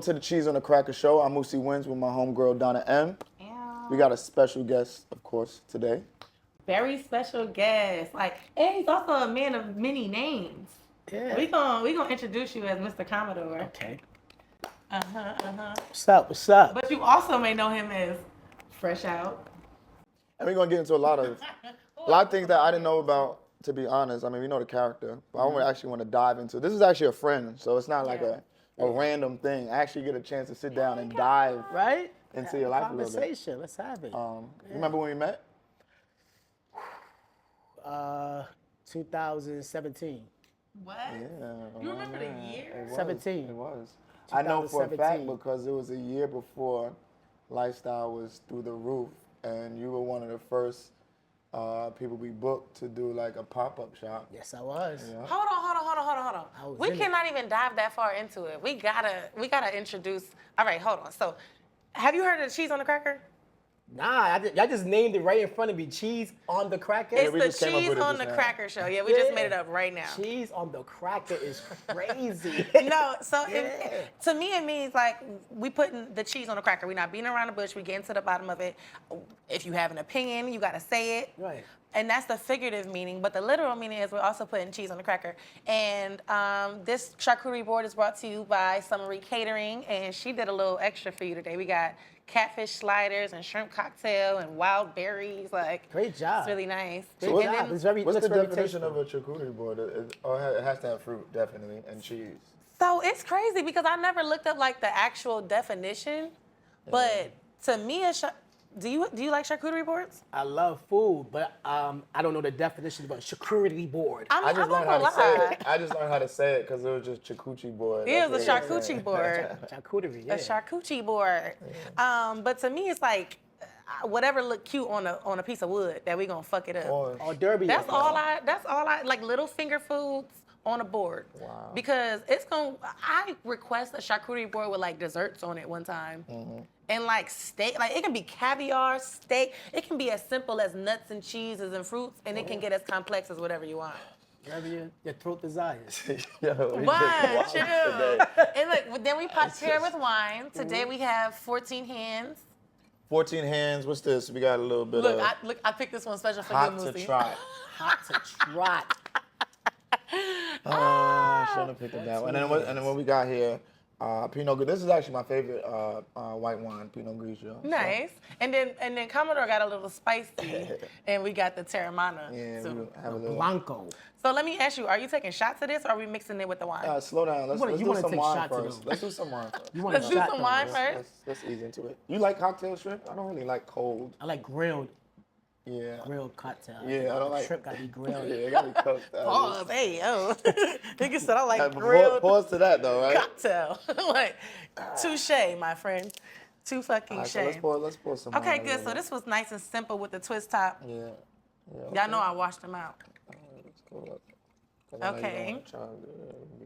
to the Cheese on the Cracker show. I'm Moosey Wins with my homegirl Donna M. Ew. We got a special guest, of course, today. Very special guest. And he's also a man of many names. Yeah. We gonna introduce you as Mr. Commodore. Okay. Uh-huh. What's up? What's up? But you also may know him as Fresh Out. And we're gonna get into a lot of things that I didn't know about, to be honest. I mean, we know the character, but I don't actually want to dive into it. This is actually a friend, so it's not like a random thing. I actually get a chance to sit down and dive Right? into your life a little bit. Conversation. Let's have it. You remember when we met? 2017. What? Yeah. You remember the year? It was. 17. It was. I know for a fact 2017. because it was a year before Lifestyle was through the roof, and you were one of the first people we booked to do like a pop-up shop. Yes, I was. Yeah. Hold on. I was We in it. cannot even dive that far into it. We gotta introduce. All right, hold on. So, have you heard of the Cheese on the Cracker? Nah, y'all just named it right in front of me. Cheese on the Cracker. It's we the just came up Cheese with it on just the now. Cracker show. Yeah, we just made it up right now. Cheese on the Cracker is crazy. No, so Yeah. to me it means like we putting the cheese on the cracker. We're not beating around the bush. We getting to the bottom of it. If you have an opinion, you gotta say it. Right. And that's the figurative meaning, but the literal meaning is we're also putting cheese on the cracker. And this charcuterie board is brought to you by Summery Catering, and she did a little extra for you today. We got catfish sliders and shrimp cocktail and wild berries. Like, Great job. it's really nice. Great And job. then- It's very, What's looks the very definition tasteful. of a charcuterie board? It has to have fruit, definitely, and cheese. So it's crazy because I never looked up like the actual definition, but to me, do you like charcuterie boards? I love food, but I don't know the definition of a charcuterie board. I just I'm learned not how gonna to say lie. it. I just learned how to say it because it was just charcuterie board. It That's was a what was. charcuterie board. Charcuterie, yeah. A charcuterie board. But to me, it's like whatever look cute on a piece of wood that we gonna fuck it up. Or derby. That's all I like, little finger foods on a board. Wow. Because I request a charcuterie board with like desserts on it one time. And like steak, like it can be caviar, steak. It can be as simple as nuts and cheeses and fruits, and it can get as complex as whatever you want. Whatever your throat desires. Yo, we Wine, just chill. wild today. And look, then we pair with wine. Today we have 14 hands. 14 hands. What's this? We got a little bit Look, of I picked this one special for hot you, to Moosey. try. Hot to trot. Shouldn't have picked it that way. And then what we got here, Pinot Grigio. This is actually my favorite white wine, Pinot Grigio. So, Nice. And then Commodore got a little spicy, and we got the Terramana. yeah, too. we have a little. Blanco. So let me ask you, are you taking shots of this, or are we mixing it with the wine? Slow down. Let's You do wanna some take wine shots of first. them. Let's do some wine first. You want Let's a do shot some though, wine right? first. Let's ease into it. You like cocktail shrimp? I don't really like cold. I like grilled Yeah. cocktail. Yeah, I don't like Shrimp gotta be grilled. Yeah, it gotta be cooked. Pause. Hey, yo. Nigga said I like Hey, grilled pause to that though, right? cocktail. Like, touche, my friend. Too fucking All right, so shame. let's pour some. Okay, wine good. in So there. this was nice and simple with the twist top. Yeah. Y'all know I washed them out. Let's go up. 'Cause I know you Okay. don't wanna try to be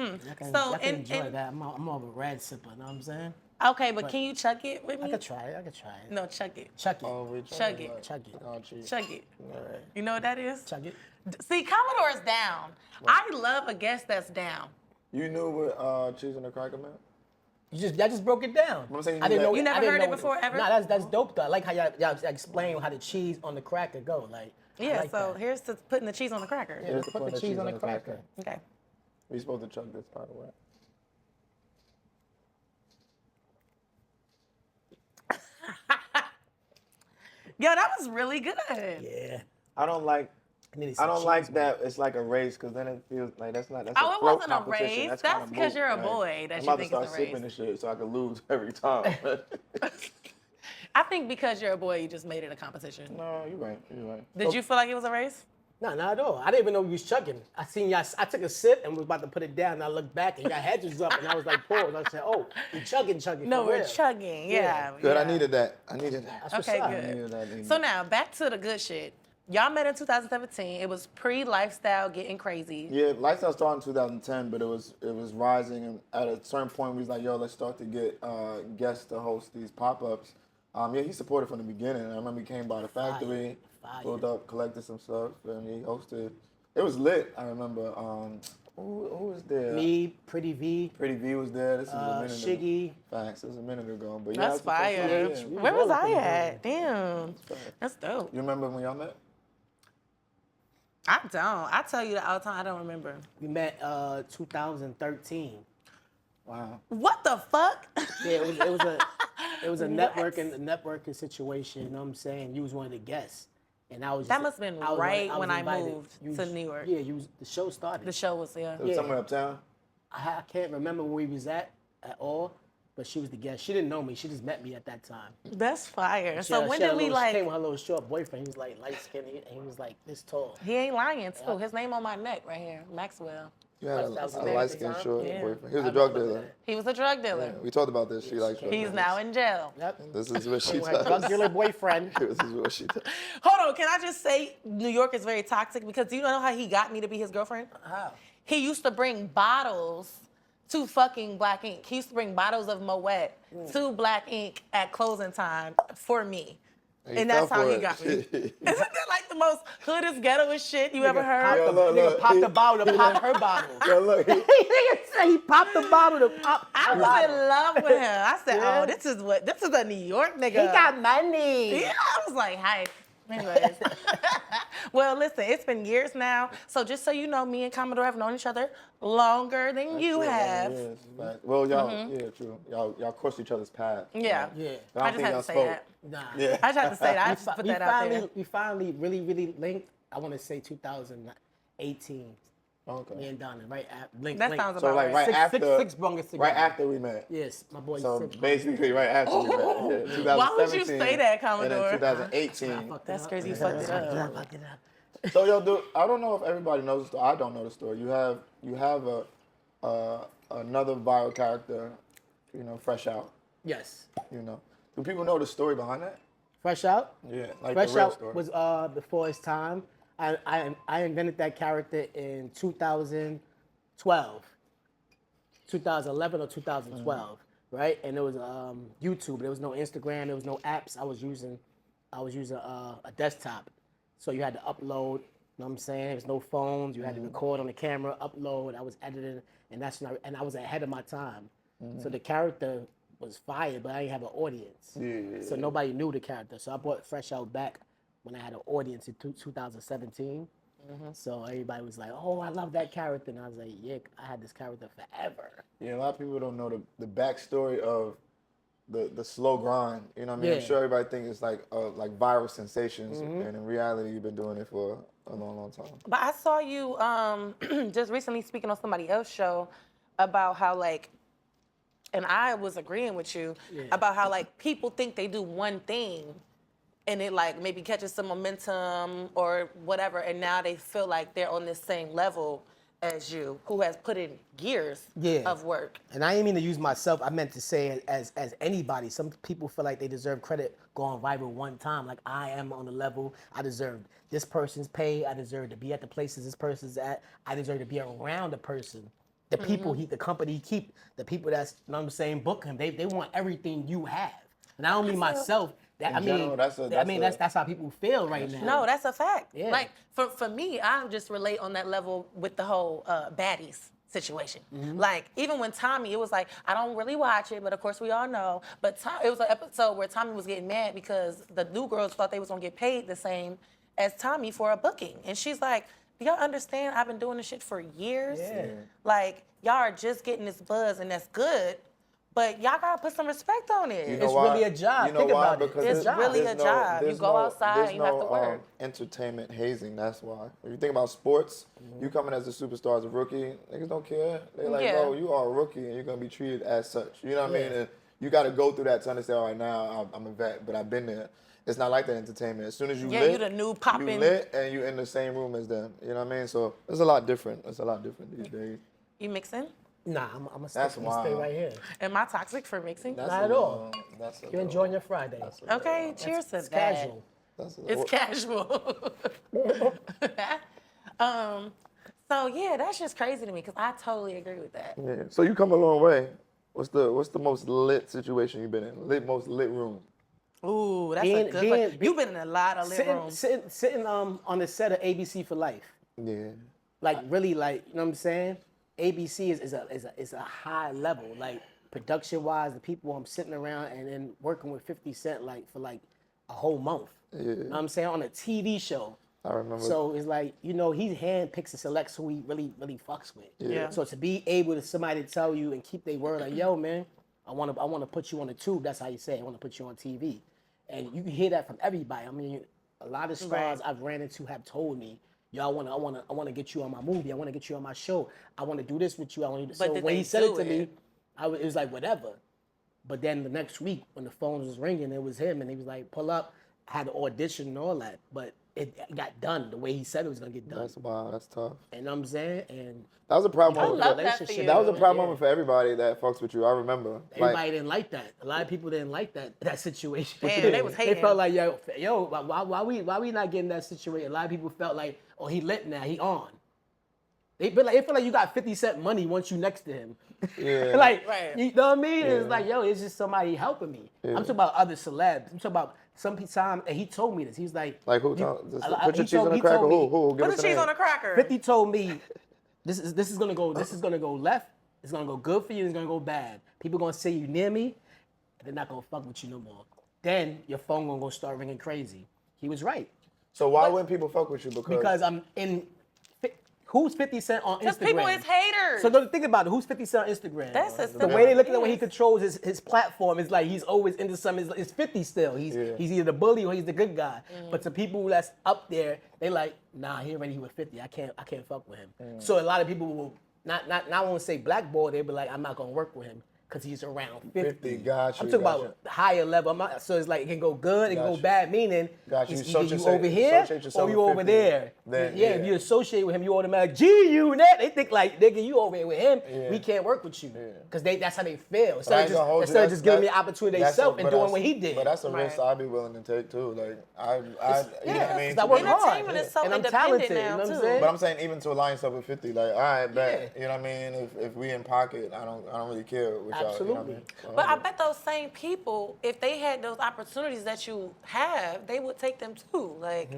wildin'. So, I can and- enjoy and- that. I'm more of a red sipper, you know what I'm saying? Okay, but can you chug it with I me? could try it. No, chug it. Chuck it. Oh, we Chug it. like- Chug it. Oh, geez. Chug it. All right. You know what that is? Chug it. See, Commodore's down. I love a guest that's down. You knew what cheese on the cracker meant? I just broke it down. I'm saying I didn't know. You never I didn't heard know it before, ever? Nah, that's dope though. I like how y'all explain how the cheese on the cracker go. Like, I Yeah, like so that. here's to putting the cheese on the cracker. Yeah, let's put the cheese on the cracker. Okay. We supposed to chug this, by the way. Yo, that was really good. Yeah. I don't like needed some cheese, man. that it's like a race because then it feels like that's Oh, a it throat wasn't a competition. race. kinda That's because moot, you're a right? boy that I'm you about think to it's start a sipping race. this shit so I can lose every time. I think because you're a boy, you just made it a competition. No, you're right. You're right. Did you feel like it was a race? No, not at all. I didn't even know you was chugging. I seen y'all. I took a sip and was about to put it down. And I looked back and your head was up, and I was like, pause. I said, oh, you chugging. No, for we're real. chugging. Yeah. Good. I yeah. needed that. I needed that. That's what's Okay, up. good. needed that. So now back to the good shit. Y'all met in 2017. It was pre-lifestyle getting crazy. Yeah, Lifestyle started in 2010, but it was rising, and at a certain point, we was like, yo, let's start to get guests to host these pop-ups. Yeah, he supported from the beginning. I remember he came by the factory, Fire. pulled up, collected some stuff, and he hosted. It was lit. I remember. What Who was there? Me, Pretty V, Pretty V was there. This is a minute Shiggy. ago. Facts. This was a minute ago. But That's fire. Yeah. Where was all up I in the at? Damn. That's dope. You remember when y'all met? I don't. I tell you that all the time. I don't remember. We met 2013. Wow. What the fuck? Yeah, it was a networking situation. You know what I'm saying? You was one of the guests, and I was. That must have been right when I moved to New York. Yeah, the show started. The show was there. It was somewhere uptown? I can't remember where we was at all, but she was the guest. She didn't know me. She just met me at that time. That's fire. She So had- when she had did a we little- She like? came with her little short boyfriend. He was like light skinned, and he was like this tall. He ain't lying too. His name on my neck right here, Maxwell. You had a That was the light skinned time? short Yeah. boyfriend. He was a I drug remember dealer. that. He was a drug dealer. We talked about this. She likes drug He's dealers. now in jail. Yep. This is what she My does. drug dealer boyfriend. This is what she does. Hold on, can I just say New York is very toxic because do you know how he got me to be his girlfriend? How? He used to bring bottles to fucking Black Ink. He used to bring bottles of Moet to Black Ink at closing time for me. And that's fell how for he it. got me. Isn't that like the most hoodest, ghettoest shit you ever heard? Yo, look, Nigga look. popped the bottle to pop her bottle. Yo, look. Nigga said he popped the bottle to pop I her was bottle. in love with him. I said, Yeah. oh, this is a New York nigga. He got money. Yeah, I was like, hype. Anyways. Well, listen, it's been years now. So just so you know, me and Commodore have known each other longer than you have. Yes, fact. Well, y'all, yeah, true. Y'all crossed each other's path. Yeah. Yeah. But I just had to say that. Nah. Yeah. I just had to say that. I just put that out there. We finally really linked. I want to say 2018. Okay. Me and Donna, right? Linked. That sounds So about like right. right after, six brung us together. right after we met. Yes, my boy. So six basically, right after we met. Yeah, 2017. Why would you say that, Commodore? And then 2018. That's crazy. You fucked it up. Fucked it up. So yo, dude, I don't know if everybody knows the story. I don't know the story. You have another viral character, Fresh Out. Yes. Do people know the story behind that? Fresh Out. Yeah, like Fresh the real Out story. was before his time. I invented that character in 2012, 2011 or 2012, right? And it was YouTube. There was no Instagram. There was no apps. I was using a desktop, so you had to upload. You know what I'm saying? There was no phones. You had to record on the camera, upload. I was editing, and I was ahead of my time. So the character was fired, but I didn't have an audience. Yeah. So nobody knew the character. So I brought Fresh Out back when I had an audience in 2017. So everybody was like, "Oh, I love that character," and I was like, "Yeah, I had this character forever." Yeah, a lot of people don't know the backstory of the slow grind. You know what I mean? I'm Yeah. sure everybody thinks it's like viral sensations, and in reality, you've been doing it for a long, long time. But I saw you just recently speaking on somebody else's show about how and I was agreeing with you about how people think they do one thing and it maybe catches some momentum or whatever, and now they feel like they're on this same level as you, who has put in years of work. And I didn't mean to use myself. I meant to say it as anybody. Some people feel like they deserve credit going viral one time. Like, I am on the level. I deserve this person's pay. I deserve to be at the places this person's at. I deserve to be around the person. The people the company he keep, the people that's, you know what I'm saying, book him. They want everything you have. And I don't mean myself. That's how people feel right now. No, that's a fact. Yeah. Like for me, I just relate on that level with the whole baddies situation. Like even when Tommy, it was like, I don't really watch it, but of course we all know. But it was an episode where Tommy was getting mad because the new girls thought they was gonna get paid the same as Tommy for a booking, and she's like, do y'all understand? I've been doing this shit for years. Yeah. Like y'all are just getting this buzz, and that's good. But y'all gotta put some respect on it. You know It's why? really a job. You know Think why? about it. Because It's really a job. You there's go outside, there's you have to work. Entertainment hazing. That's why. When you think about sports, you come in as a superstar as a rookie. Niggas don't care. They're like, Yeah. bro, you are a rookie and you're gonna be treated as such. You know what I mean? And you got to go through that to understand. All right, now I'm a vet, but I've been there. It's not like that in entertainment. As soon as you lit, you the new poppin'. you lit and you in the same room as them. You know what I mean? So it's a lot different. It's a lot different these days. You mixing? Nah, I'm gonna That's stay wild. right here. Am I toxic for mixing? That's Not a at all. That's a You're enjoying your Friday. Okay, cheers to It's that. casual. It's casual. So yeah, that's just crazy to me because I totally agree with that. Yeah. So you come a long way. What's the most lit situation you've been in? Most lit room. Ooh, that's Being- a good being- one. You've been in a lot of lit rooms. Sitting on the set of ABC for Life. Yeah. Like really, like, you know what I'm saying? ABC is a high level, like production wise. The people I'm sitting around and then working with 50 Cent like for like a whole month. Yeah. You know what I'm saying, on a TV show. I remember. So it's like, he handpicks and selects who he really fucks with. Yeah. So to be able to somebody to tell you and keep their word, like, yo, man, I want to put you on the tube. That's how you say it. I want to put you on TV. And you can hear that from everybody. I mean, a lot of stars I've ran into have told me, yo, I want to get you on my movie. I want to get you on my show. I want to do this with you. I want to. So when he said it to me, it was like whatever. But then the next week when the phone was ringing, it was him, and he was like, pull up. I had to audition and all that, but it got done the way he said it was gonna get done. That's wow. That's tough. And I'm saying, and That was a proud moment. I love that for you. That was a proud moment for everybody that fucks with you. I remember. everybody didn't like that. A lot of people didn't like that situation. Damn, they was hating. They felt like, yo, why we not getting that situation? A lot of people felt like, oh, he lit now, he on. They feel like you got 50 Cent money once you next to him. Yeah. Like, Right. you know what I mean? Yeah. It's like, yo, it's just somebody helping me. Yeah. I'm talking about other celebs. I'm talking about some time, and he told me this. He was like, who? you- Put your cheese on the he cracker. told me- Who? Give Put us the a cheese name. on a cracker. 50 told me this is gonna go left. It's gonna go good for you. It's gonna go bad. People gonna say you near me, and they're not gonna fuck with you no more. Then your phone gonna go start ringing crazy. He was right, So why wouldn't people fuck with you? because I'm in. Who's 50 Cent on Because Instagram? people is haters. So think about it. Who's 50 Cent on Instagram? That's a the way they look at the way he controls his platform is like he's always into something. It's 50 still. He's either the bully or he's the good guy. But to people that's up there, they like, nah, he already with 50. I can't fuck with him. So a lot of people will not want to say blackball. They be like, I'm not gonna work with him because he's around 50. Gotcha, I'm talking gotcha. about higher level. So it's like it can go good, it can go Gotcha. bad. Meaning Gotcha. it's You either you associate- over here associate yourself or you with over 50. there. Then, yeah, if you associate with him, you automatically G-Unit. They think like, nigga, you over here with him, we can't work with you. Because that's how they feel. Instead of just giving me the opportunity themselves and doing what he did. But that's a risk Right. I'd be willing to take too. Like I you know what I mean? I work hard. Entertainment is so And I'm independent talented, now, you know what I'm too. saying? But I'm saying even to align yourself with 50, like, all right, bet. You know what I mean? If we in pocket, I don't really care with y'all. You know what I mean? So, But I bet those same people, if they had those opportunities that you have, they would take them too. Like,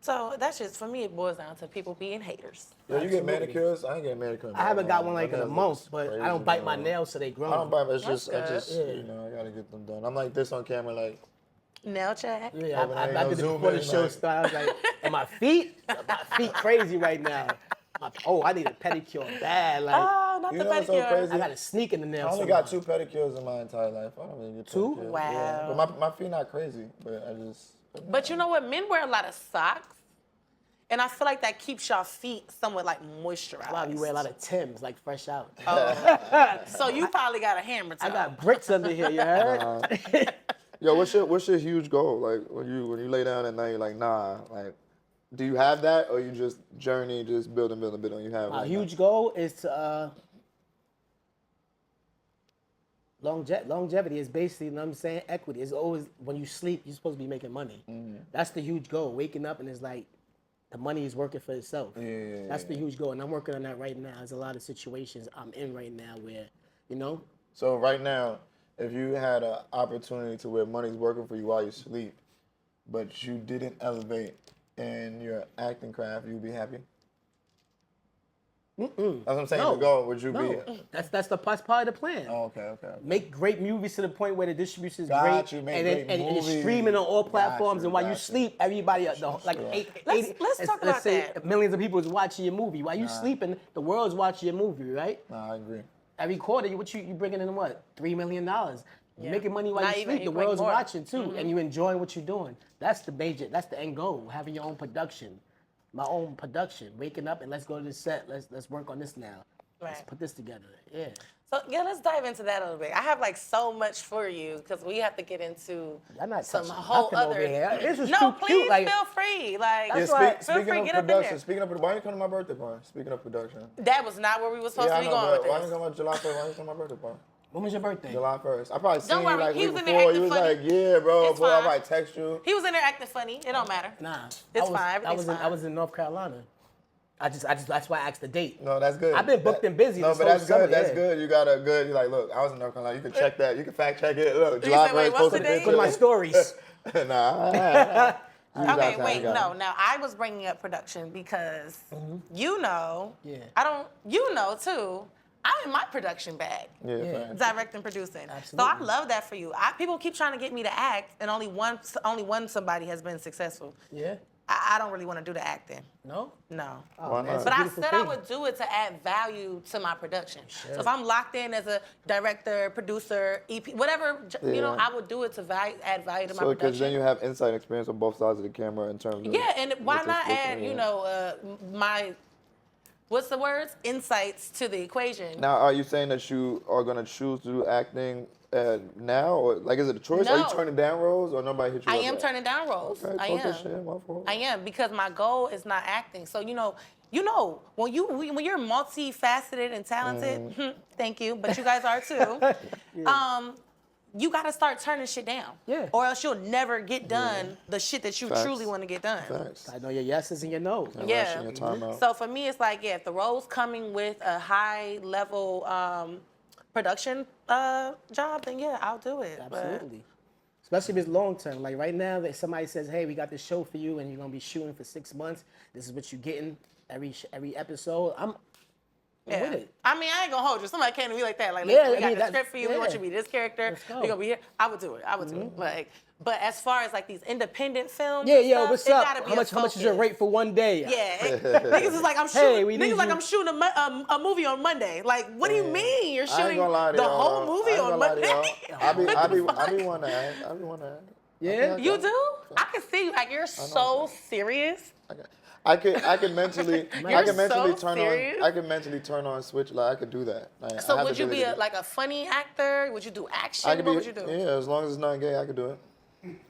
so that's just, for me, it boils down to people being haters. Yo, you get Absolutely. manicures? I ain't getting manicures. I haven't got one like in a nails month, looks but crazy, I don't bite my bro. nails so they grow. I don't bite, but it's That's just, good. you know, I gotta get them done. I'm like this on camera, like, Nail check. Yeah, Hoping I ain't did no it zoom before the in, show like- started. I was like, and my feet crazy right now. I need a pedicure bad. Like, Oh, not You the know what's so pedicure. crazy? I got to sneak in the nail. I only got 2 pedicures in my entire life. I don't really get Two? pedicures. Wow. Yeah. But my feet not crazy, but I just. But you know what? Men wear a lot of socks. And I feel like that keeps your feet somewhat like moisturized. A lot of you wear a lot of Timbs, like fresh out. So you probably got a hammer toe. I got bricks under here, you heard? Yo, what's your huge goal? Like when you lay down at night, you're like, nah, like, do you have that, or you just journey, just building, on you have? My like huge goal is to longevity is basically, you know what I'm saying, equity. It's always, when you sleep, you're supposed to be making money. That's the huge goal. Waking up and it's like, the money is working for itself. That's the huge goal. And I'm working on that right now. There's a lot of situations I'm in right now where, you know, So right now, if you had an opportunity to where money's working for you while you sleep, but you didn't elevate in your acting craft, you'd be happy? That's what I'm saying. No. The goal, would you no, be? that's part of the plan. Oh, okay. Make great movies to the point where the distribution is Got great, you, make and then great and it's movies. streaming on all platforms. Got and while you. you sleep, everybody, Let's talk let's about say that. millions of people is watching your movie. While you sleeping, the world's watching your movie, right? Nah, I agree. Every quarter, you bringing in what, $3 million? You're Yeah. making money while Not you even, sleep. The you make world's more. watching too, and you enjoying what you're doing. That's the end goal. Having your own production, my own production. Waking up and let's go to the set. Let's work on this now. Let's Right. put this together. Yeah. So yeah, let's dive into that a little bit. I have like so much for you because we have to get into I'm not some touching whole nothing other. over here. This is no, too please cute. Like, feel free. Like That's Yeah, why- feel speaking free, of get up in there. production, why you come to my birthday party? Speaking of production. That was not where we were supposed Yeah, to I be know, going but with why you this. come on July 1st? Why you come to my birthday party? when was your birthday? July 1st. I probably seen you worry, like he week was in there before. acting You was funny. like, yeah, bro, It's boy, I fine. might text you. He was in there acting funny. It don't matter. Nah, It's I was, fine, I everything's was in, fine. I was in North Carolina. I just that's why I asked the date. No, that's good. I've been booked and busy No, this but whole that's summer, good. That's yeah. good. You got a good. You're like, look, I was in North Carolina. You can check that. You can fact check it. Look, You July said, wait, 1st, what's posted the a date? picture. Put my stories. Nah. Okay, wait, no. Now I was bringing up production because you know, you know too. I'm in my production bag. Yeah. Directing, producing. Absolutely. So I love that for you. People keep trying to get me to act, and only one somebody has been successful. Yeah. I don't really want to do the acting. No? No. Why not? But I said I would do it to add value to my production. So if I'm locked in as a director, producer, EP, whatever, you know, I would do it to add value to my So, production. because then you have insight experience on both sides of the camera in terms of. Yeah, and why not add, you know, my, what's the words? Insights to the equation. Now, are you saying that you are going to choose to do acting now? Or, like, is it a choice? Are you No. turning down roles or nobody hit you I up am yet? turning down roles. Okay, I talk am. that shit, my fault. I am, because my goal is not acting. So, you know, when you're multifaceted and talented, thank you, but you guys are too. You gotta start turning shit down. Yeah. Or else you'll never get done the shit that you truly want to get done. Thanks. I know your yeses and your nos. Yeah. Your time out. So for me, it's like, if the role's coming with a high level production job, then yeah, I'll do it. Absolutely. Especially if it's long term. Like right now, that somebody says, "Hey, we got this show for you, and you're gonna be shooting for 6 months. This is what you're getting every episode." I'm with it. I mean, I ain't gonna hold you. Somebody came to me like that. Like, Yeah, listen, we I got mean, the script for you. We want yeah. you to be this character. Let's go. You're gonna be here. I would do it. I would do it. Like, but as far as like these independent films, Yeah, and yo, stuff, what's it up? gotta be How much is your focus. rate for one day? Yeah, niggas is like, I'm shooting. we need Niggas like, you. I'm shooting a movie on Monday. Like, what do you mean you're I ain't shooting gonna lie to the y'all, whole movie I ain't on gonna lie to Monday? y'all. I be wanting to act. I be wanting to act. Yeah? You do? I can see, like, you're so serious. I could mentally, so turn serious. on. I could mentally turn on switch. Like I could do that. Like, So I have would the you ability be to do it. like a funny actor? Would you do action? I could What be, would you do? Yeah, as long as it's not gay, I could do it.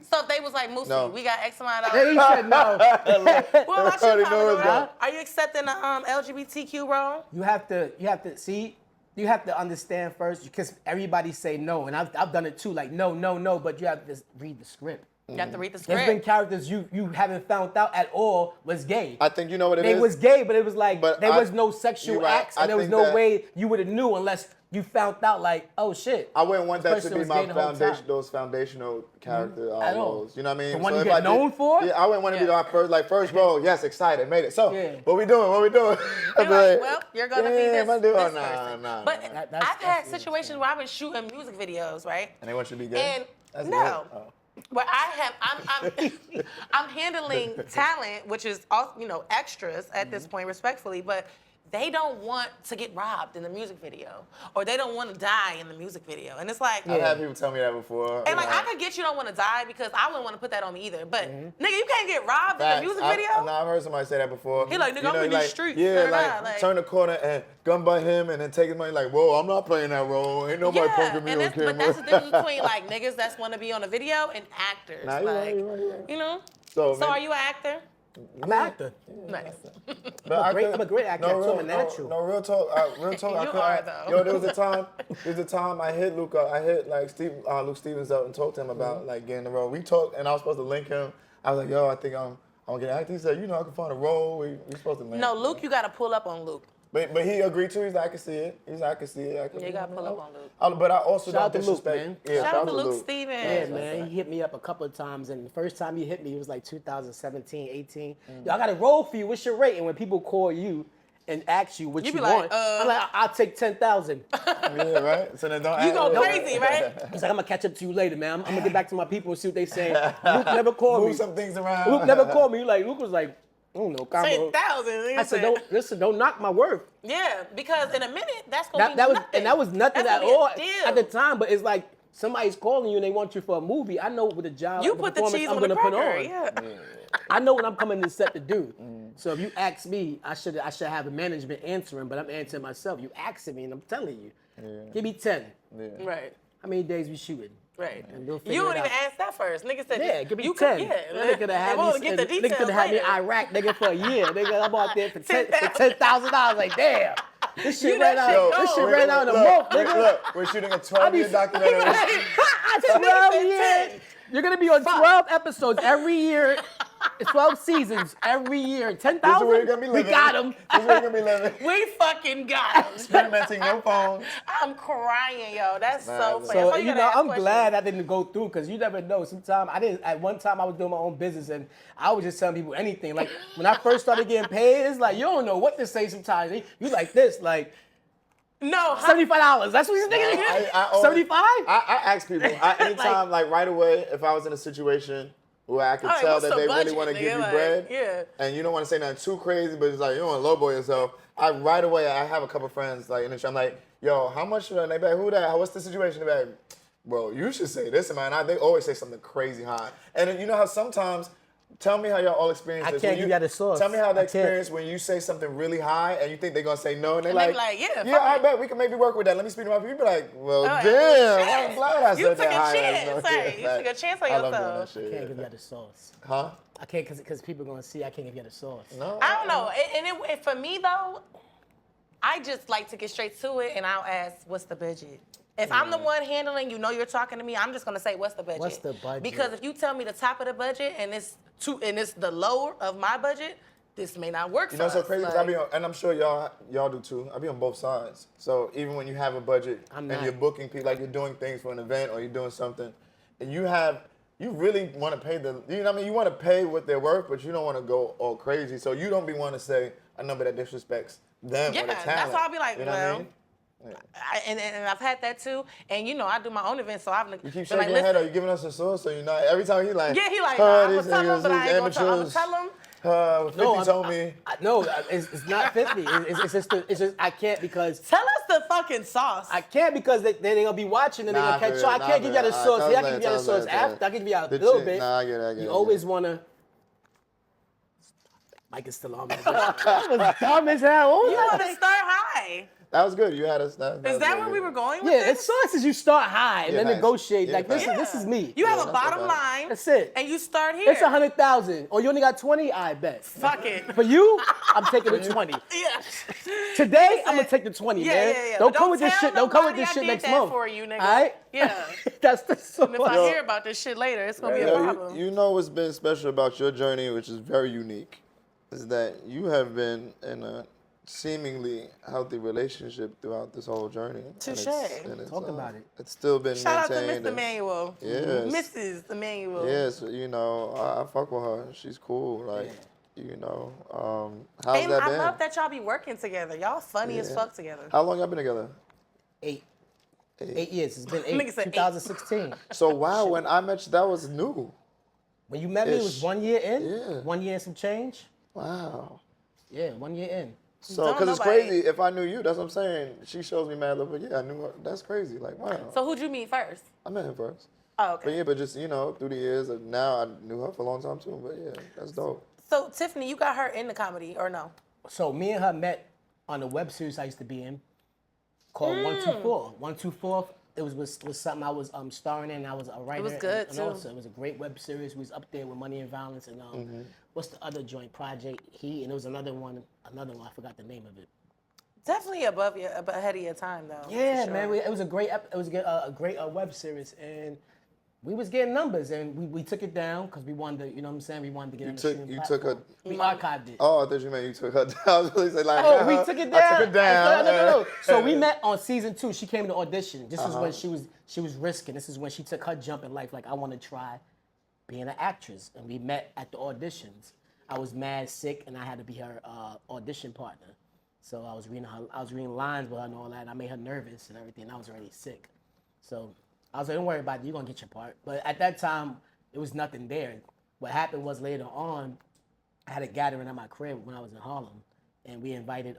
So if they was like, Moosey, No. we got X amount of Yeah, dollars. he said no. Well, about already you, know it's Commodore? that. Are you accepting the LGBTQ role? You have to see. You have to understand first, because everybody say no, and I've done it too. Like no, but you have to read the script. You have to read the There's been script. characters you haven't found out at all was gay. I think you know what it is. They was gay, but it was like But there I- was no sexual you're right. acts, I and there was think no that- way you would have knew unless you found out. Like, oh shit. I wouldn't want that This to person be was my gay the whole foundation. time. Those foundational character At all. roles. You know what I mean? The one So you if get I did- known for? Yeah, I wouldn't want to be Yeah. the first role. Yes, excited, made it. So, Yeah. what we doing? I'd You're be like, well, you're gonna be this, I'm doing, this nah, person. nah. But That's I've had the situations where I've been shooting music videos, right? And they want you to be gay. And That's no. good. Oh. Where I'm handling talent, which is also, you know, extras at this point, respectfully, but they don't want to get robbed in the music video, or they don't want to die in the music video, and it's like, I've had people tell me that before. and like I could get you don't want to die because I wouldn't want to put that on me either, but nigga, you can't get robbed in the music video. I've heard somebody say that before. He like, nigga, I'm in these streets. Yeah, Da-da-da, like- turn the corner and gun by him and then take his money. Like, whoa, I'm not playing that role. Ain't nobody punking me and on that's, camera. but that's the difference between like niggas that's want to be on a video and actors. Nah, you're like, right, you're right. you know. So, So man- are you an actor? I'm an actor. Nice. But I'm a great actor. I'm a natural. No, real talk. Real talk. You I could, are, though. Yo, there was a time I hit Luca. I hit like Luke Stevens up and talked to him about like getting the role. We talked, and I was supposed to link him. I was like, yo, I think I'm gonna get acting. He said, you know, I can find a role. We supposed to link. No, Luke, you got to pull up on Luke. But he agreed to. He's like, I can see it. He's like, I can see it. Yeah, you got to pull up on Luke. But I also Shout out don't to Luke, disrespect. man. Yeah, Shout out to Luke Stevens. Yeah, man, he hit me up a couple of times, and the first time he hit me, it was like 2017, 18. Yo, I got a role for you. What's your rate? And when people call you and ask you what You you be like, want, I'm like, I'll take 10,000. Yeah, right. So then don't. You act- go yeah. crazy, right? He's like, I'm gonna catch up to you later, man. I'm gonna get back to my people and see what they saying. Luke never called me. Move some things around. Luke never called me. Luke was like, I don't know, combo. 10,000. I said, don't knock my worth. Yeah, because in a minute that's gonna be That was nothing. and that was nothing That's at gonna be a all deal. at the time. But it's like somebody's calling you and they want you for a movie. I know with the job, You the put the performance cheese I'm on the gonna put cracker. on. Yeah. I know what I'm coming to set to do. So if you ask me, I should have a management answering, but I'm answering myself. You asking me, and I'm telling you. Give me 10. Yeah. Right. How many days we shooting? Right. And we'll figure You it don't even out. ask that first. Nigga said, Yeah, give me you 10. Could, yeah, Nigga could have we'll had me. get the Nigga details could have had me later. Iraq, nigga, for a year. Nigga, I'm out there for $10,000. Like, damn, this shit You ran that out. shit This shit cold. ran out in a month, nigga. Look, we're shooting a 12-year documentary. 12 years. You're gonna be on 12 episodes every year. 12 seasons every year. This is where you're 10,000. gonna be We living. got him. This is where you're gonna be living. We fucking got him. Experimenting, no phones. I'm crying, yo. That's Nah, so that's funny. So, That's why you gotta ask I'm questions. glad I didn't go through because you never know. Sometimes at one time I was doing my own business and I was just telling people anything. Like when I first started getting paid, it's like, you don't know what to say sometimes. You like this, like No, $75. That's what he's thinking. I always- 75? I ask people, anytime, like right away, if I was in a situation where I could All right, tell what's that the they really budget, want to nigga? give you Like, bread, yeah. and you don't want to say nothing too crazy, but it's like, you don't want to lowball yourself, right away, I have a couple friends, like, in the show, I'm like, yo, how much should I, they be like, who that, what's the situation? They be like, bro, you should say this, man. They always say something crazy high. And then, you know how sometimes, tell me how y'all all experience I this. can't When give you that sauce. Tell me how I they can't. experience when you say something really high and you think they're going to say no, and they're And they like, be like, yeah, yeah, fuck I it. bet we can maybe work with that. Let me speak to my people. You be like, well, All right, damn, I'm glad I You said took that a high. chance, right? You took a chance on I love doing yourself. that shit. I can't yeah. give you the sauce. Huh? I can't because people are gonna see I can't give you the sauce. No. I don't know. And for me though, I just like to get straight to it, and I'll ask, "What's the budget?" If I'm the one handling, you're talking to me, I'm just gonna say, "What's the budget?" What's the budget? Because if you tell me the top of the budget and it's the lower of my budget, this may not work You for know, us. so crazy. 'Cause Like, I be on, and I'm sure y'all do too. I be on both sides. So even when you have a budget I'm and not. you're booking people, like you're doing things for an event or you're doing something, and you really want to pay you know what I mean? You want to pay what they're worth, but you don't want to go all crazy. So you don't be want to say a number that disrespects them or the yeah, talent. that's why I'll be like, you know what I well. mean? Yeah. And I've had that too, and I do my own events, so I've You keep been shaking like, your head. listen, Are you giving us a source? So every time he like, yeah, he like, "Oh, I'm these gonna tell him, niggas, but I these ain't gonna tell him. I'm amateurs." gonna tell him. 50 told me. No, it's not 50. It's just I can't because Tell us the fucking sauce. I can't because they're gonna be watching and they're Nah, gonna catch for on. real, I can't nah, give you for the real. sauce. Alright, Yeah, I can give you the tell us sauce that, after. I can give you a The little chick- bit. Nah, I get it, I get it, You I always get it. wanna. Mike is still on. That was dumb as hell. What was You that want to thing? start high. That was good. You had us. Is that where we were going with Yeah, this? it's sauce is you start high and Yeah, then nice. negotiate. Yeah, Like this nice. is me. You have a that's bottom not bad. line. That's it. And you start here. It's 100,000. Or you only got 20. I bet. Fuck it. For you, I'm taking the 20. Yeah. Today, I'm gonna take the 20, Yeah, man. yeah, yeah. Don't But come with this tell shit. Don't come with nobody this I shit did next that month. for you, nigga. All right? Yeah. That's the sauce. And if I hear about this shit later, it's gonna be a Yo, problem. you know what's been special about your journey, which is very unique, is that you have been in a seemingly healthy relationship throughout this whole journey. Touche. Talk about it. It's still been Shout out to maintained. Mr. and- Manuel. Yes. Mrs. Emmanuel. Yes, I fuck with her. She's cool. Like, how's And that I been? love that y'all be working together. Y'all funny as Yeah. fuck together. How long y'all been together? 8 years. It's been Nigga 8. said 8. 2016. So wow, when I met you, that was new. When you met me, it was Ish. 1 year in. Yeah. 1 year and some change. Wow. Yeah, 1 year in. So, Don't because it's nobody- crazy, if I knew you, that's what I'm saying. She shows me mad love, but yeah, I knew her. That's crazy. Like, wow. So who'd you meet first? I met him first. Oh, But okay. yeah, but just, through the years, now I knew her for a long time too. But yeah, that's dope. So Tiffany, you got her in the comedy or no? So me and her met on a web series I used to be in called 124. 124. It was something I was starring in. I was a writer. was good, and too. Also, it was a great web series. We was up there with Money and Violence and what's the other joint project? And it was another one. I forgot the name of it. Definitely ahead of your time though. Yeah, for sure. man. It was a great a great web series, and we was getting numbers, and we took it down because we wanted to, you know what I'm saying? We wanted to get on the streaming you took platform. a- We archived it. Oh, I thought you meant you took her down. I was really saying, like, Oh, we took it down. I took it down. No. So we met on season 2. She came to audition. This is when Uh-huh. she was risking. This is when she took her jump in life. Like, I want to try being an actress. And we met at the auditions. I was mad sick, and I had to be her audition partner. So I was reading lines with her and all that. And I made her nervous and everything. I was already sick. So I was like, don't worry about it. You're going to get your part. But at that time, it was nothing there. What happened was later on, I had a gathering at my crib when I was in Harlem, and we invited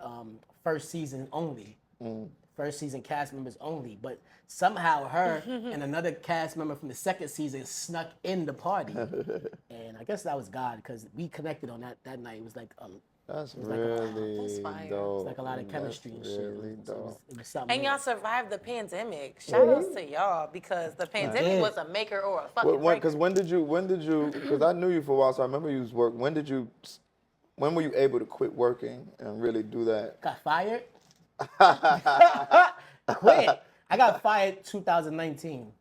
first season only, first season cast members only. But somehow her and another cast member from the second season snuck in the party, and I guess that was God because we connected on that night. It was like That's like a- really That's fire. dope. it's like a lot of chemistry and shit. Really It dope. was something. And y'all survived the pandemic. Shout outs to y'all because the pandemic did. was a maker or a fucking breaker. Because when did you? Because I knew you for a while, so I remember you was work. When were you able to quit working and really do that? Got fired. Quit. I got fired 2019.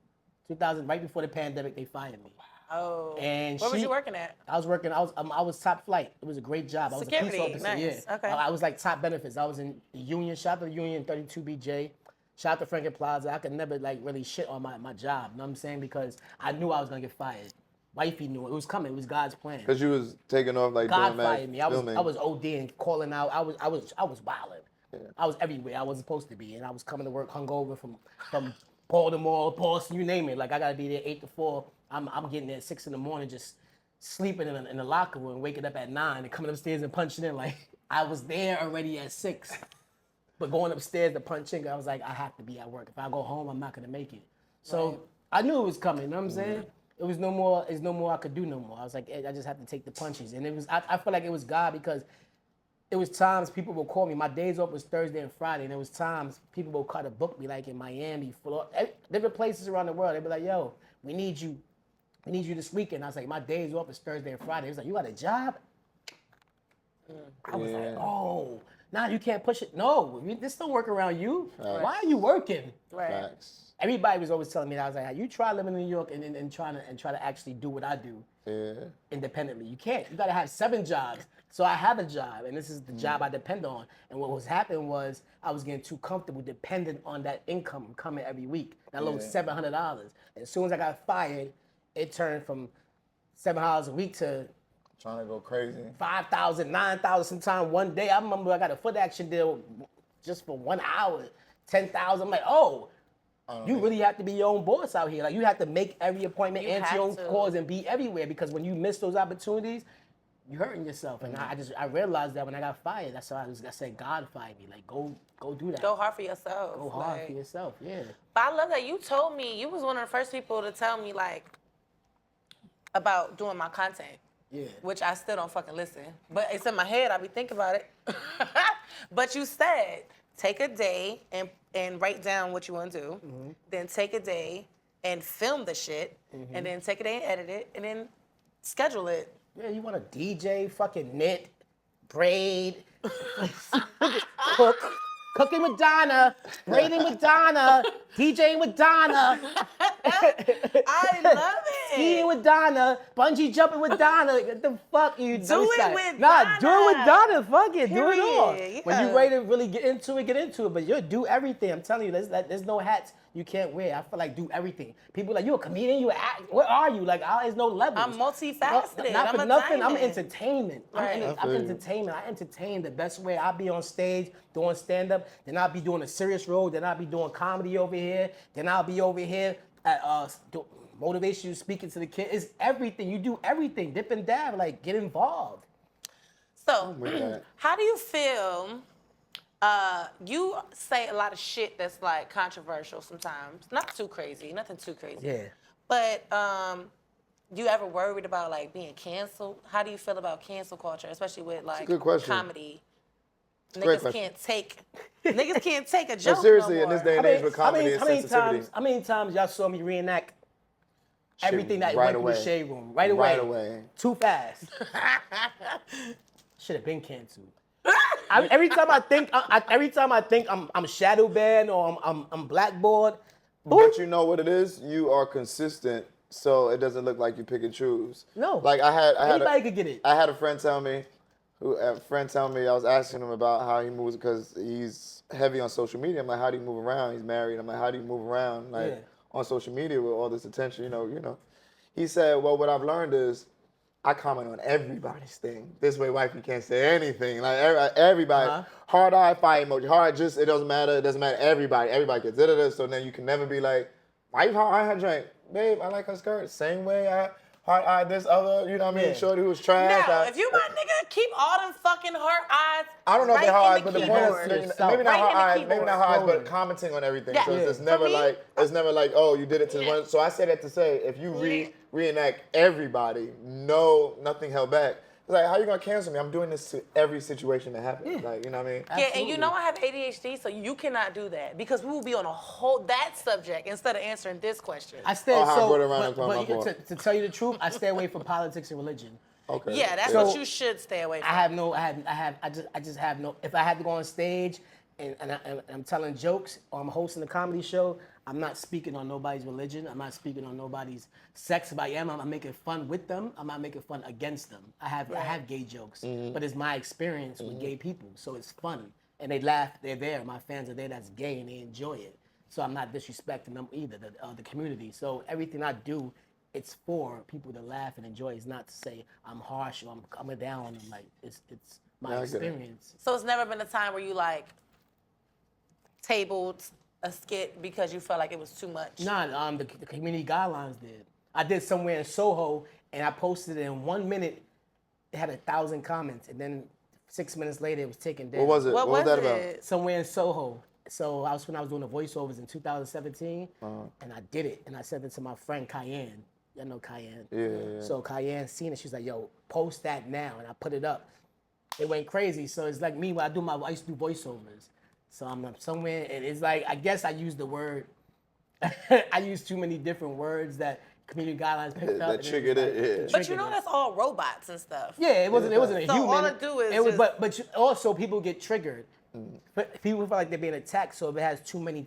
Right before the pandemic, they fired me. Oh. And Where was you working at? I was top flight. It was a great job. I was Security, a police officer. nice. Yeah. Okay. I was like top benefits. I was in the union, shout out to the union, 32BJ. Shout out to Franklin Plaza. I could never like really shit on my job. You know what I'm saying? Because I knew I was gonna get fired. Wifey knew it. It was coming. It was God's plan. Because you was taking off like God doing that fired me. I filming. was ODing, calling out. I was wilding. Yeah. I was everywhere I wasn't supposed to be, and I was coming to work hungover from Baltimore, Boston, you name it. Like I gotta be there 8 to 4. I'm getting there at 6 in the morning, just sleeping in the locker room, waking up at 9 and coming upstairs and punching in. Like I was there already at 6, but going upstairs to punch in, I was like, I have to be at work. If I go home, I'm not gonna make it. So Right. I knew it was coming. You know what I'm saying? It was no more. It's no more I could do no more. I was like, I just have to take the punches, and it was. I feel like it was God because it was times people would call me. My days off was Thursday and Friday, and there was times people would try to book me like in Miami, Florida, different places around the world. They'd be like, "Yo, we need you this weekend." I was like, "My days off is Thursday and Friday." It was like, "You got a job?" I was like, "Oh, nah, you can't push it. No, this don't work around you. Why are you working?" Right. Facts. Everybody was always telling me that. I was like, "You try living in New York and try to actually do what I do Yeah. independently. You can't. You got to have 7 jobs." So I have a job, and this is the job I depend on. And what was happening was I was getting too comfortable dependent on that income coming every week. That little $700. And as soon as I got fired, it turned from $700 a week to Trying to go crazy. 5,000, 9,000. Sometime one day, I remember I got a foot action deal just for 1 hour, 10,000. I'm like, oh. You really have to be your own boss out here. Like you have to make every appointment, You answer your own have to. calls, and be everywhere. Because when you miss those opportunities, you're hurting yourself. And I realized that when I got fired. That's why I said God fired me. Like go do that. Go hard for yourself. Go hard like- for yourself. Yeah. But I love that you told me, you was one of the first people to tell me like about doing my content. Yeah. Which I still don't fucking listen. But it's in my head, I be thinking about it. But you said, take a day and write down what you want to do. Then take a day and film the shit. And then take a day and edit it. And then schedule it. Yeah, you want to DJ, fucking knit, braid, cook, cooking with Donna, braiding with Donna, DJing with Donna, I love it. skiing with Donna, bungee jumping with Donna. What the fuck you Do it that? with Nah, do it with Donna. Donna. Fuck it, do it all. Period, When yeah. you ready to really get into it. But you'll do everything. I'm telling you, there's no hats you can't wear. I feel like do everything. People like, you a comedian, you an act. What are you? Like, there's no levels. I'm multifaceted. Not I'm for a nothing. I'm diamond. entertainment. Right. I'm entertainment. I entertain the best way. I'll be on stage doing stand-up. Then I'll be doing a serious role. Then I'll be doing comedy over here. Then I'll be over here at motivation, speaking to the kids. It's everything. You do everything. Dip and dab. Like, get involved. So, With that. how do you feel? You say a lot of shit that's like controversial sometimes. Not too crazy, nothing too crazy. Yeah. But you ever worried about like being canceled? How do you feel about cancel culture, especially with like good question. comedy? great Niggas question. niggas can't take a joke. No, seriously, no in this more. day and age with comedy and sensitivity. How many times y'all saw me reenact everything that right went through away. the shade room? Right away. Right away. Too fast. Should have been canceled. Every time I think I'm shadow banned or I'm blackboard. But you know what it is? You are consistent, so it doesn't look like you pick and choose. No. Like I had Anybody could get it. I had a friend tell me, I was asking him about how he moves because he's heavy on social media. I'm like, how do you move around? He's married. I'm like, how do you move around Yeah. on social media with all this attention? You know. He said, well, what I've learned is I comment on everybody's thing. This way, wifey can't say anything. Like everybody, hard eye, fire emoji, hard. Just it doesn't matter. It doesn't matter. Everybody gets it. So then you can never be like, wife, hard eye her drink, babe. I like her skirt. Same way I hard eye this other. You know what I mean? Yeah. Shorty who was trash. No, if you my nigga, keep all them fucking heart eyes. I don't know if they're right hard eyes, in but the the point keyboard. is Yourself. maybe not Right in hard the eyes, maybe not hard eyes, but keyboard. commenting on everything. Yeah. So it's For never me, like, oh, you did it to one. So I say that to say, if you reenact everybody, nothing held back. It's like, how you gonna cancel me? I'm doing this to every situation that happens. Yeah. Like, you know what I mean? Yeah, and you know I have ADHD, so you cannot do that because we will be on that subject instead of answering this question. I stay Oh, how I so, brought it around and but, talking about but to tell you the truth, I stay away from politics and religion. Okay. Yeah, that's So, what you should stay away from. I just have no. If I had to go on stage and I'm telling jokes, or I'm hosting a comedy show, I'm not speaking on nobody's religion. I'm not speaking on nobody's sex. If I am, I'm making fun with them. I'm not making fun against them. I have gay jokes, but it's my experience with gay people, so it's fun. And they laugh, they're there. My fans are there that's gay, and they enjoy it. So I'm not disrespecting them either, the community. So everything I do, it's for people to laugh and enjoy. It's not to say I'm harsh or I'm coming down on them. Like, it's my experience. So it's never been a time where you, like, tabled a skit because you felt like it was too much? Nah, the community guidelines did. I did somewhere in Soho, and I posted it in 1 minute. It had 1,000 comments, and then 6 minutes later, it was taken down. What was it? What was that about? Somewhere in Soho. So when I was doing the voiceovers in 2017, and I did it, and I sent it to my friend Cayenne. Y'all know Cayenne. Yeah. So Cayenne seen it. She was like, "Yo, post that now," and I put it up. It went crazy. So it's like me when I used to do voiceovers. So I'm somewhere, and it's like, I guess I used the word. I used too many different words that community guidelines picked up. That triggered it. But you know that's all robots and stuff. Yeah, it wasn't a So human. all it do is it was, just- but also people get triggered. But people feel like they're being attacked. So if it has too many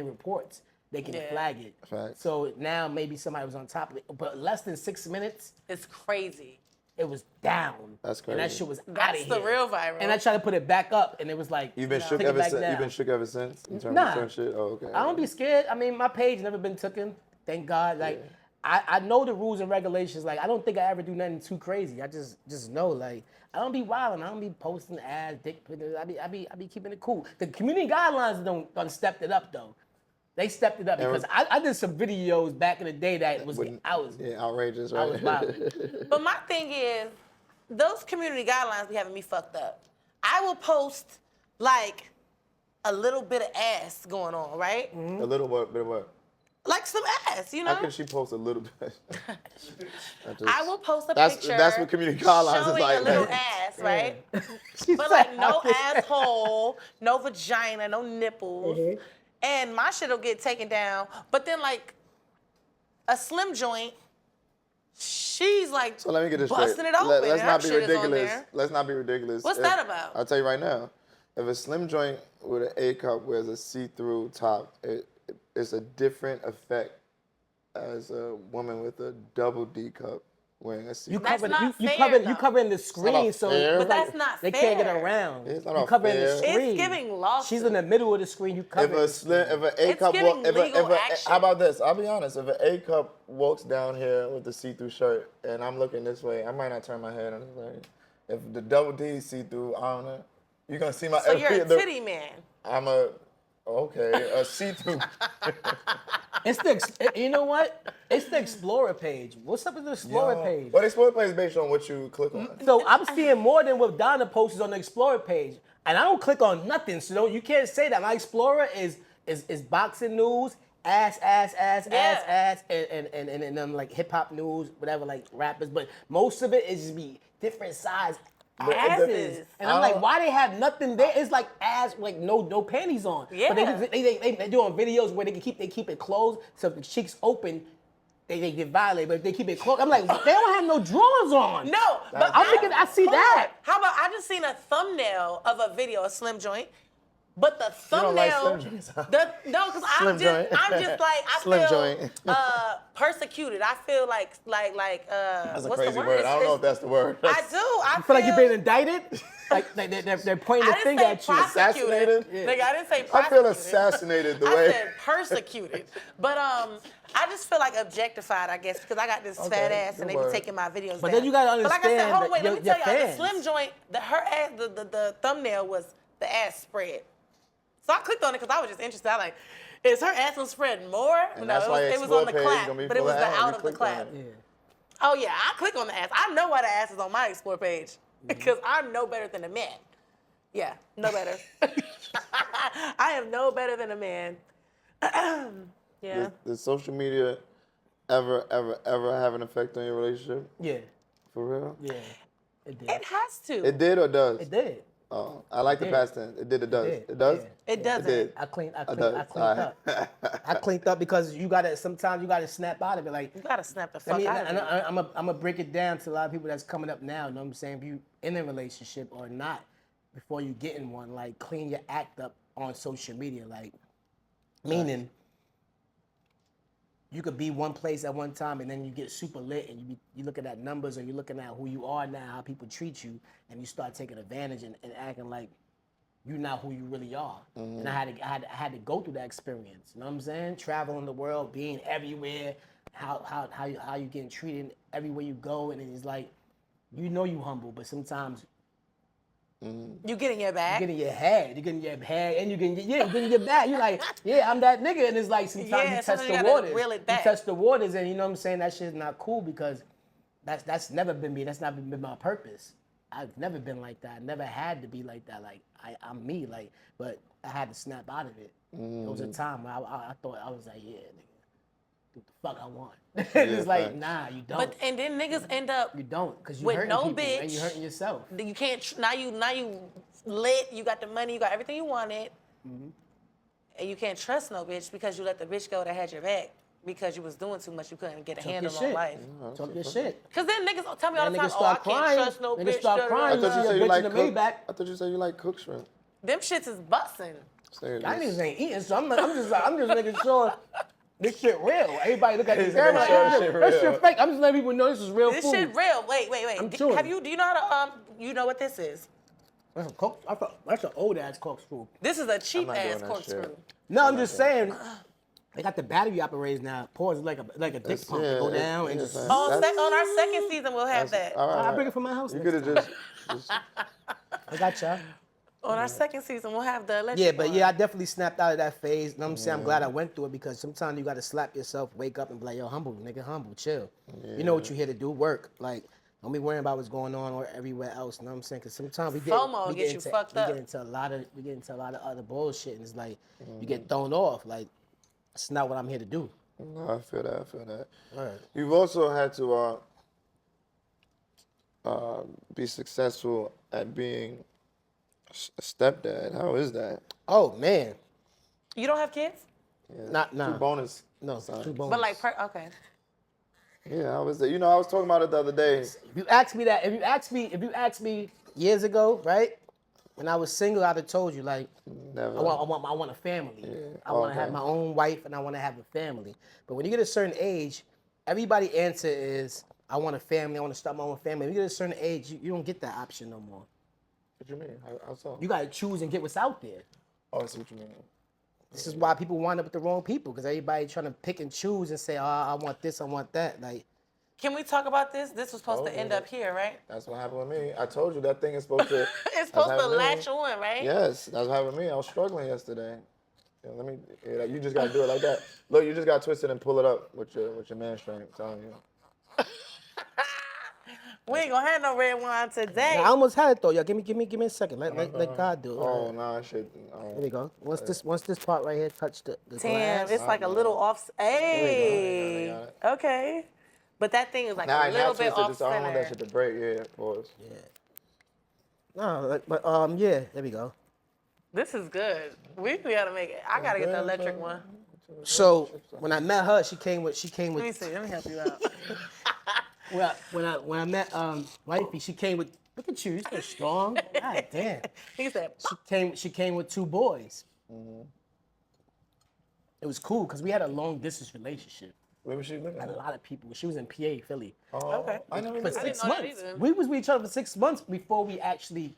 reports, they can flag it. Facts. So now maybe somebody was on top of it, but less than 6 minutes, It's crazy. it was down. That's And that crazy. shit was out of That's here. the real viral. And I tried to put it back up, and it was like, You've been shook take it ever back since. down. You've been shook ever since in terms Nah. of certain shit. Oh, okay. I don't be scared. I mean, my page never been taken. Thank God. Like, I know the rules and regulations. Like, I don't think I ever do nothing too crazy. I just know, like, I don't be wilding. I don't be posting ass, dick pics. I be keeping it cool. The community guidelines done stepped it up though. They stepped it up because I did some videos back in the day that was outrageous, right? I was wild. But my thing is, those community guidelines be having me fucked up. I will post, like, a little bit of ass going on, right? Mm-hmm. A little bit of what? Like some ass, you know? How can she post a little bit? I will post a That's picture. that's what community guidelines is showing like. a little ass, right? She But said, like no asshole, no vagina, no nipples. Mm-hmm. And my shit'll get taken down. But then like a slim joint, she's like So let me get this busting straight. it open. Let's and her not be shit is on ridiculous. there. Let's not be ridiculous. What's that about? I'll tell you right now. If a slim joint with an A cup wears a see-through top, it's a different effect as a woman with a double D cup wearing a see-through. That's not you fair, though. covering the screen, so fair. But that's not they fair. can't get around. It's not you all covering the fair. It's screen. giving lawsuit. She's in the middle of the screen. You cover. If an A It's cup giving walk, legal action. how about this? I'll be honest. If an A cup walks down here with the see-through shirt and I'm looking this way, I might not turn my head. I'm just like, if the double D is see-through, I don't know. You're gonna see my. So you're a titty man. I'm a see-through. It's you know what? It's the Explorer page. What's up with the Explorer page? Well, the Explorer page is based on what you click on. So I'm seeing more than what Donna posts on the Explorer page, and I don't click on nothing. So you can't say that. My Explorer is boxing news, ass, and then like hip hop news, whatever, like rappers. But most of it is just be different size asses. And I'm like, why they have nothing there? It's like ass, like no panties on. Yeah. But they doing videos where they keep it closed, so if the cheeks open, they get violated. But if they keep it closed, I'm like, they don't have no drawers on. No, but I'm thinking I see hold that. on. How about I just seen a thumbnail of a video, a slim joint, but the You don't like thumbnail, slim joints, huh? no, because Slim joint. I'm just like I Slim feel joint. persecuted. I feel like That's a what's crazy the word? word. I don't know if that's the word. I do. I You feel like you're being indicted? Like they're pointing the I finger didn't at say you. prosecuted. Assassinated? Nigga, I didn't say I prosecuted. feel assassinated the I way. said persecuted. But I just feel like objectified, I guess, because I got this fat ass and they be word. taking my videos But down. then you gotta But like I said, understand hold on, wait, that let me your tell y'all, the fans. slim joint, her ass, the thumbnail was the ass spread. So I clicked on it because I was just interested. I like, is her ass was spread more? And No, that's why it was on the Explore page clap, gonna be but it full was of the ass. out You of the clicked on clap. it. Oh yeah, I click on the ass. I know why the ass is on my Explore page Mm-hmm. because I'm no better than a man. Yeah, no better. I am no better than a man. Yeah. Does social media ever have an effect on your relationship? Yeah, For real? yeah, it did. It has to. It did or does? It did. Oh, I like the did. past tense. It did or does? did. It does? Yeah. It doesn't. did. I cleaned does. up. I cleaned up because sometimes you gotta snap out of it. Like, You gotta snap the I fuck mean, out of it. I'm gonna break it down to a lot of people that's coming up now. You know what I'm saying? If you in a relationship or not, before you get in one, like clean your act up on social media, like meaning you could be one place at one time and then you get super lit and you looking at numbers or you're looking at who you are now, how people treat you, and you start taking advantage and acting like you're not who you really are. And I had to go through that experience. You know what I'm saying? Traveling the world, being everywhere, how you getting treated everywhere you go, and it's like, you know you humble, but sometimes You get in your bag. you get in your head, and you get in your back. You're like, yeah, I'm that nigga, and it's like sometimes Yeah, you test sometimes the you gotta waters. reel it You back. test the waters, and you know what I'm saying? That shit's not cool because that's never been me. That's not been my purpose. I've never been like that. I never had to be like that. Like I'm me. Like, but I had to snap out of it. There was a time where I thought I was like, yeah, nigga, do what the fuck I want. It's like, facts. nah, you don't. But and then niggas end up You don't, because you with hurting no people bitch. and you hurting yourself. You can't. Now you lit. You got the money. You got everything you wanted. And you can't trust no bitch because you let the bitch go that had your back because you was doing too much. You couldn't get a Talk your handle on shit. life. Talk your shit. Cause then niggas tell me all the And time, niggas oh, I start can't crying. trust no Niggas bitch. start da, da, da, crying. I thought da. you Yeah, said you bitch like in the cook. Maybach. I thought you said you like cooked shrimp. Them shits is busting. Say Y'all this. niggas ain't eating, so I'm just making sure this shit real. Everybody look at this He's camera making like, sure this shit shit real. fake. I'm just letting people know this is real This food. shit real. Wait. I'm Do chewing. you know how to you know what this is? That's a coke. That's an old ass corkscrew. This is a cheap not doing ass that corkscrew. shit. No, I'm just saying. They got the battery operators now. Pause like a dick That's- pump. They go down and just. man. On That's- our second season, we'll have that. All right, I bring it from my house You next could have just I got y'all. On our second season, we'll have the electric Yeah, but one. yeah, I definitely snapped out of that phase. You know what I'm saying? I'm glad I went through it because sometimes you got to slap yourself, wake up and be like, yo, humble, nigga, humble, chill. You know what you're here to do, work. Like, don't be worrying about what's going on or everywhere else. You know what I'm saying? Because sometimes we FOMO get gets you into, fucked we up. get into a lot of other bullshit, and it's like you get thrown off. Like, it's not what I'm here to do. No, I feel that. All right. You've also had to be successful at being a stepdad. How is that? Oh man, You don't have kids? nah. Two bonus. No, sons. 2 bonus. But like, okay. Yeah, how is that? You know, I was talking about it the other day. If you asked me years ago, right, when I was single, I'd have told you like, Never. I want a family. I want to have my own wife and I want to have a family. But when you get a certain age, everybody's answer is, I want a family. I want to start my own family. When you get a certain age, you don't get that option no more. What you mean? How so? You got to choose and get what's out there. Oh, I see what you mean. This is why people wind up with the wrong people, because everybody trying to pick and choose and say, oh, I want this, I want that. Like, Can we talk about this? This was supposed to end up here, right? That's what happened with me. I told you that thing is supposed to. It's supposed to happened to me. latch on, right? Yes, that's what happened with me. I was struggling yesterday. Yeah, you just gotta do it like that. Look, you just gotta twist it and pull it up with your man string. I'm telling you. We ain't gonna have no red wine today. I almost had it though. Yo, give me a second. Let God do it. Oh no, shit. There we go. Once this part right here touch the Damn, glass. it's like a little off. Hey, Got okay. But that thing is like Nah, a little bit twisted off this. I don't want that center. shit to break. Yeah, pause. No, but yeah, there we go. This is good. We gotta make it. I gotta get the electric one. So when I met her, she came with Let me see. Let me help you out. when I met wifey, she came with, look at you, you're so strong. God damn. He said, She came with 2 boys. It was cool because we had a long distance relationship. Where was she living? Had a lot of people. She was in PA, Philly. okay. I never For knew. 6 know that months. either. We was with each other for 6 months before we actually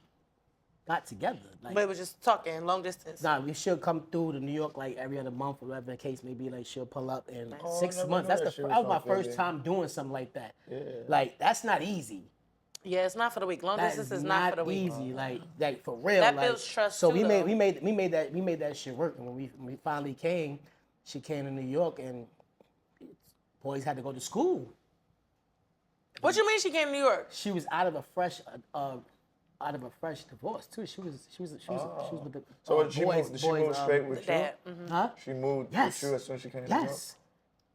got together. Like, But it was just talking long distance. nah, she'll come through to New York like every other month or whatever the case may be. Like she'll pull up in Oh, I 6 never months. knew That that she was was my from first Philly. time doing something like that. Yeah. Like that's not easy. Yeah, it's not for the week. Long That distance is is not for the week. easy. Like for real. That like, builds trust So too, we though. made that shit work. And when we finally came, she came to New York and boys had to go to school. What you mean she came to New York? She was out of a fresh divorce too. She was with the So she boys. moved straight with you? Dad. Huh? She moved Yes. with you as soon as she came to New York? Yes.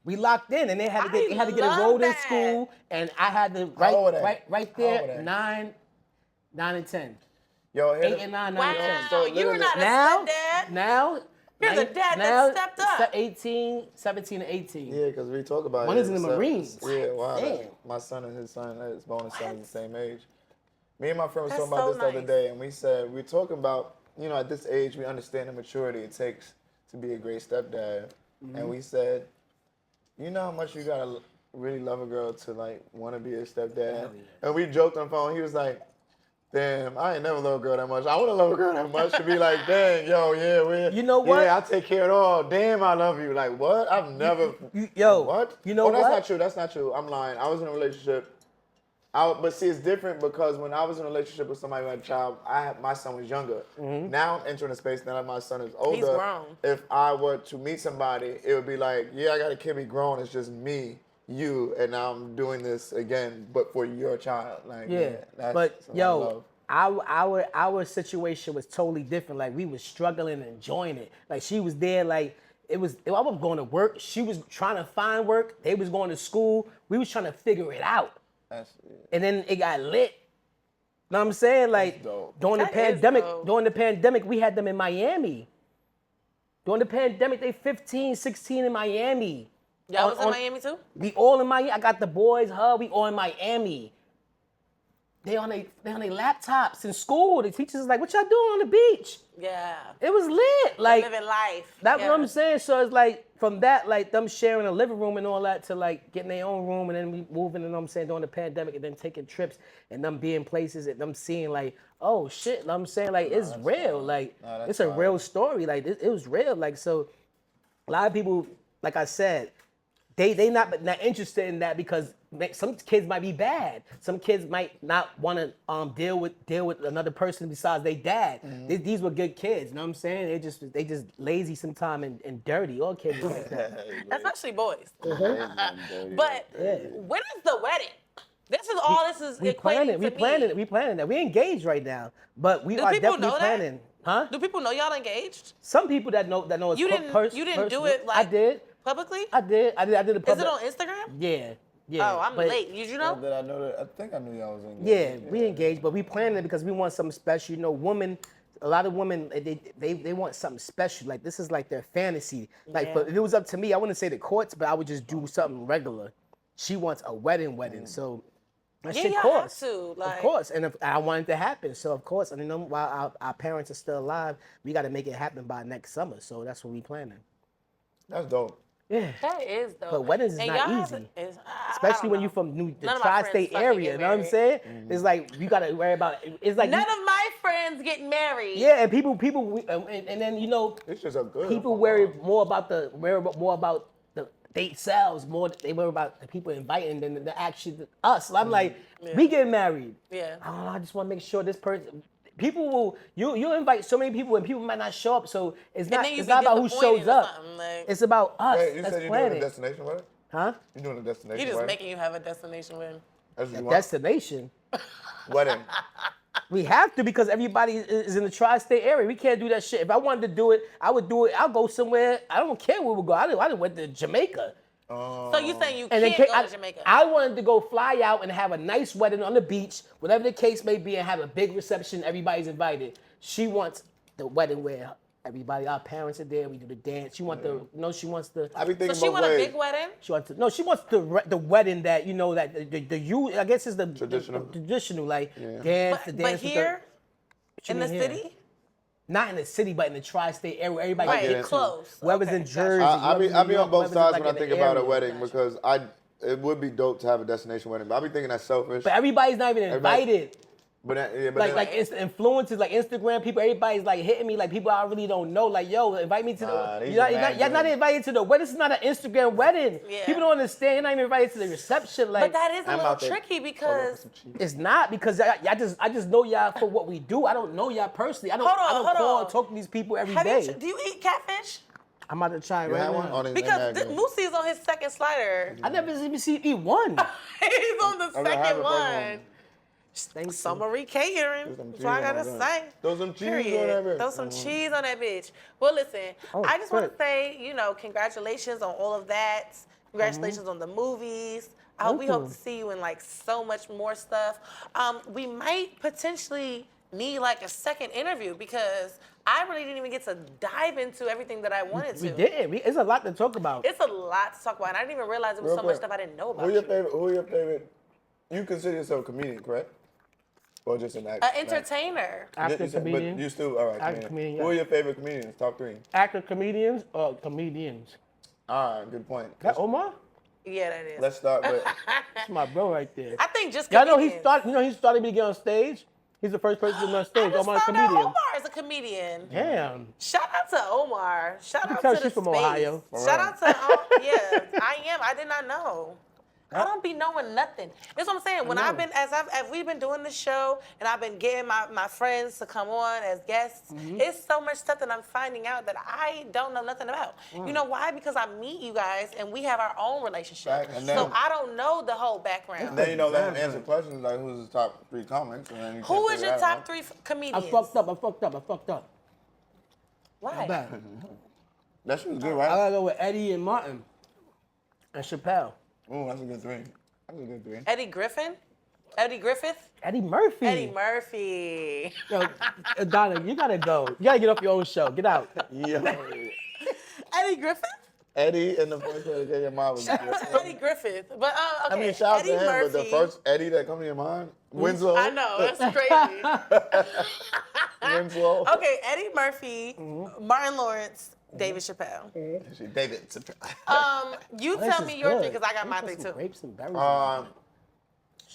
We locked in, and they had to get I love enrolled in that. school, and I had to How old are they? right How old are there, they? 9 and 10. Yo, 8 and 9, 9 and 10. Wow, So you're literally- not a Now, stepdad. now, You're the dad that stepped up. 18, 17, and 18. Yeah, because we talk about One it. is in the So- Marines. Yeah, wow. Damn. My son and his son, his bonus son, is the same age. Me and my friend was That's talking about so this the other nice. day, and we said, we were talking about you know, at this age, we understand the maturity it takes to be a great stepdad. And we said, you know how much you gotta really love a girl to like want to be a stepdad. And we joked on the phone. He was like, damn, I ain't never loved a girl that much. I want to love a girl that much to be like, dang, yo, yeah, You know what? Yeah, I'll take care of it all. Damn, I love you. Like, what? I've never. What? You know that's what? not true. That's not true. I'm lying. I was in a relationship. But see, it's different because when I was in a relationship with somebody who had a child, my son was younger. Now I'm entering a space now that my son is older. He's grown. If I were to meet somebody, it would be like, yeah, I got a kid, be grown. It's just me, you, and now I'm doing this again, but for your child. Like, that's but a lot of love. our situation was totally different. Like we was struggling and enjoying it. Like she was there. Like I was going to work. She was trying to find work. They was going to school. We was trying to figure it out. And then it got lit. Know what I'm saying? Like during the pandemic, we had them in Miami. During the pandemic, they 15, 16 in Miami. Y'all was in Miami too? We all in Miami. I got the boys, we all in Miami. They on their laptops in school. The teachers is like, what y'all doing on the beach? Yeah. It was lit. Like living life. That's what I'm saying. So it's like from that, like them sharing a living room and all that to like getting their own room and then we moving, you know what I'm saying, during the pandemic and then taking trips and them being places and them seeing like, oh shit, you know what I'm saying? Like it's real. Like it's a real story. Like it was real. Like so a lot of people, like I said, they not interested in that because some kids might be bad. Some kids might not want to deal with another person besides their dad. These were good kids, you know what I'm saying? They just lazy sometimes and dirty. All kids like that. That's actually boys. But when is the wedding? This is all this is We planning that. We engaged right now, but we are definitely planning. Huh? Do people know y'all engaged? Some people that know us You didn't do it like I did. Publicly? I did it public. Is it on Instagram? Yeah. Oh, I'm late. Did you know? Did I know that? I think I knew y'all was engaged. Yeah, we engaged, but we planned it because we want something special. You know, a lot of women, they want something special. Like this is like their fantasy. Like, but if it was up to me, I wouldn't say the courts, but I would just do something regular. She wants a wedding, so that shit costs. Have to, like, of course, and if I want it to happen, so of course, and you know, while our parents are still alive, we got to make it happen by next summer. So that's what we planning. That's dope. Yeah. That is dope. But weddings is And not y'all easy. I Especially don't when know. you from the None of my tri-state friends fucking area, get you know what I'm saying? It's like you gotta worry about. It's like None of my friends get married. yeah, and people, and then you know, It's just a good. people worry more about the date sales more. They worry about the people inviting than the actually us. So I'm like, we getting married. Yeah. I don't know. I just want to make sure this person. People will you invite so many people and people might not show up. So it's not about who shows up. Like, It's about us. Wait, you that's said you're planning. doing a destination wedding? Huh? You're doing a destination he just wedding? making you have a destination wedding. That's what you want? Destination. Wedding. We have to because everybody is in the tri-state area. We can't do that shit. If I wanted to do it, I would do it. I'll go somewhere. I don't care where we go. I went to Jamaica. So you saying you And can't then go to Jamaica? I wanted to go fly out and have a nice wedding on the beach, whatever the case may be, and have a big reception. Everybody's invited. She wants the wedding where everybody, our parents are there. We do the dance. She wants she wants the. I be thinking So she both want a ways. big wedding? She wants the wedding that you know that the I guess is the traditional like dance the dance. But here in the here? city? Not in the city, but in the tri-state area. Everybody Right, get it's close. whoever's Okay, in gotcha. Jersey. I be whoever's in on New both York, sides whoever's when I in think the about a area. wedding because it would be dope to have a destination wedding, but I be thinking that's selfish. But everybody's not even invited. But It's influencers, like Instagram people, everybody's like hitting me, like people I really don't know, like yo, invite me to the. You're not invited to the wedding. This is not an Instagram wedding. Yeah. People don't understand. You're not even invited to the reception. Like, But that is a little tricky because it's not because I just know y'all for what we do. I don't know y'all personally. I don't Hold call on. and talk to these people every have day. do you eat catfish? I'm about to try it You right had now. one? Because Moosey is on his second slider. I never even see eat one. He's on the I have second a one. Thanks. Summary catering. some That's all I cheese on gotta that. say. Throw some cheese on Period. that bitch. Throw some cheese on that bitch. Well, listen, I just want to good. say, congratulations on all of that. Congratulations on the movies. We hope to see you in like so much more stuff. We might potentially need like a second interview because I really didn't even get to dive into everything that I wanted to. We did. It's a lot to talk about. It's a lot to talk about, and I didn't even realize it was Real so quick. much stuff I didn't know about. Who your favorite? You consider yourself a comedian, correct? Or just an actor? An entertainer. Actor, comedian. But you still, all right, Actor, comedian, Who are yeah. your favorite comedians? Top 3. Actor, comedians, or comedians? All right, good point. That Omar? Yeah, that is. Let's start with. That's my bro right there. I think just Y'all comedians. know he started me to get on stage. He's the first person to get on I stage. just Omar's a found out comedian. Omar is a comedian. Damn. Shout out to Omar. Shout out Because to the she's from space. Ohio. Shout out to yeah, I am. I did not know. I don't be knowing nothing. That's what I'm saying. When I've been as we've been doing this show and I've been getting my friends to come on as guests, it's so much stuff that I'm finding out that I don't know nothing about. You know why? Because I meet you guys and we have our own relationship. Right, and then- So I don't know the whole background. Then you know that answer questions like who's the top 3 comics, and then you Who can't is figure your that top out. 3 I comedians? fucked up. Why? My bad. That shit was good, I right? gotta go with Eddie and Martin and Chappelle. Ooh, that's a good 3. That's a good 3. Eddie Griffin? Eddie Griffith? Eddie Murphy. Eddie Murphy. Yo, Donna, you gotta go. You gotta get off your own show. Get out. Yeah. Eddie Griffith? Eddie and the first one that came to your mind was good. Eddie Griffith. But okay. I mean, shout out Eddie to him, Murphy. but the first Eddie that comes to your mind, Winslow. I know, that's crazy. Winslow. Okay, Eddie Murphy, Martin Lawrence, David Chappelle. David. You This tell is me your 3 good. because I got my Put 3 some too. grapes and berries.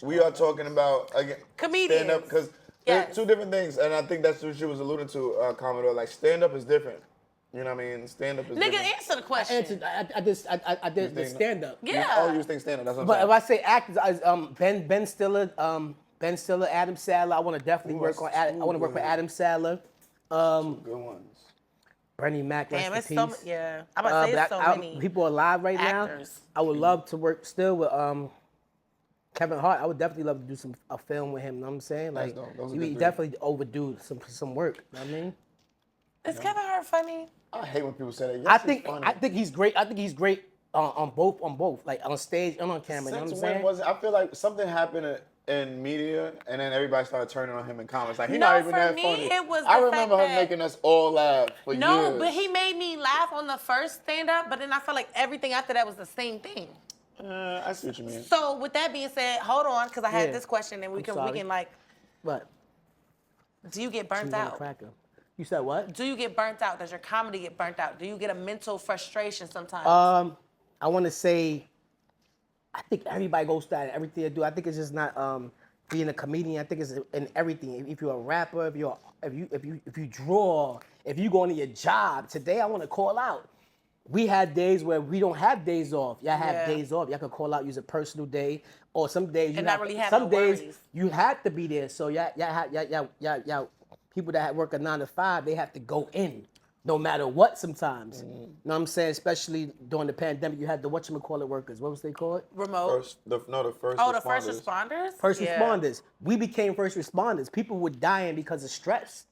We are talking about again Comedians. stand up because Yes. there's 2 different things, and I think that's what she was alluding to, Commodore. Like stand up is different. You know what I mean? Stand up is Nigga, different. answer the question. I did the stand up. Yeah. Oh, you think stand up? That's what But I'm if I say actors, Ben Stiller, Adam Sandler. I want to definitely work on. I want to work with Adam Sandler. saying. Good ones. Bernie Mac. Damn, rest it's in so peace. yeah. I'm about to say it's so many. People alive right actors. now. I would love to work still with Kevin Hart. I would definitely love to do a film with him. You know what I'm saying? That's Like, dope. Those are he good 3. definitely overdue some work. You know what I mean? Is Kevin Hart funny? I hate when people say that. Yes, I think he's great. I think he's great on both, like on stage and on camera. You know what I'm Since when saying? was it? I feel like something happened in media, and then everybody started turning on him in comments. Like he's No, not even for that me, funny. it was I the remember fact him that- making us all laugh for No, years. but he made me laugh on the first stand-up, but then I felt like everything after that was the same thing. I see what you mean. So with that being said, hold on, because I had Yeah. this question and we can sorry. like, But do you get burnt he's on a out? cracker. You said what? Do you get burnt out? Does your comedy get burnt out? Do you get a mental frustration sometimes? I want to say, I think everybody goes through that in everything they do. I think it's just not being a comedian. I think it's in everything. If you're a rapper, if you draw, if you go into your job. Today I want to call out. We had days where we don't have days off. Y'all have Yeah. days off. Y'all can call out, use a personal day, or some days you And not have, really have some no days worries. you have to be there. So y'all people that work a 9 to 5, they have to go in no matter what sometimes. You know what I'm saying? Especially during the pandemic, you had the whatchamacallit workers. What was they called? Remote. The first Oh, responders. the first responders? First Yeah. responders. We became first responders. People were dying because of stress.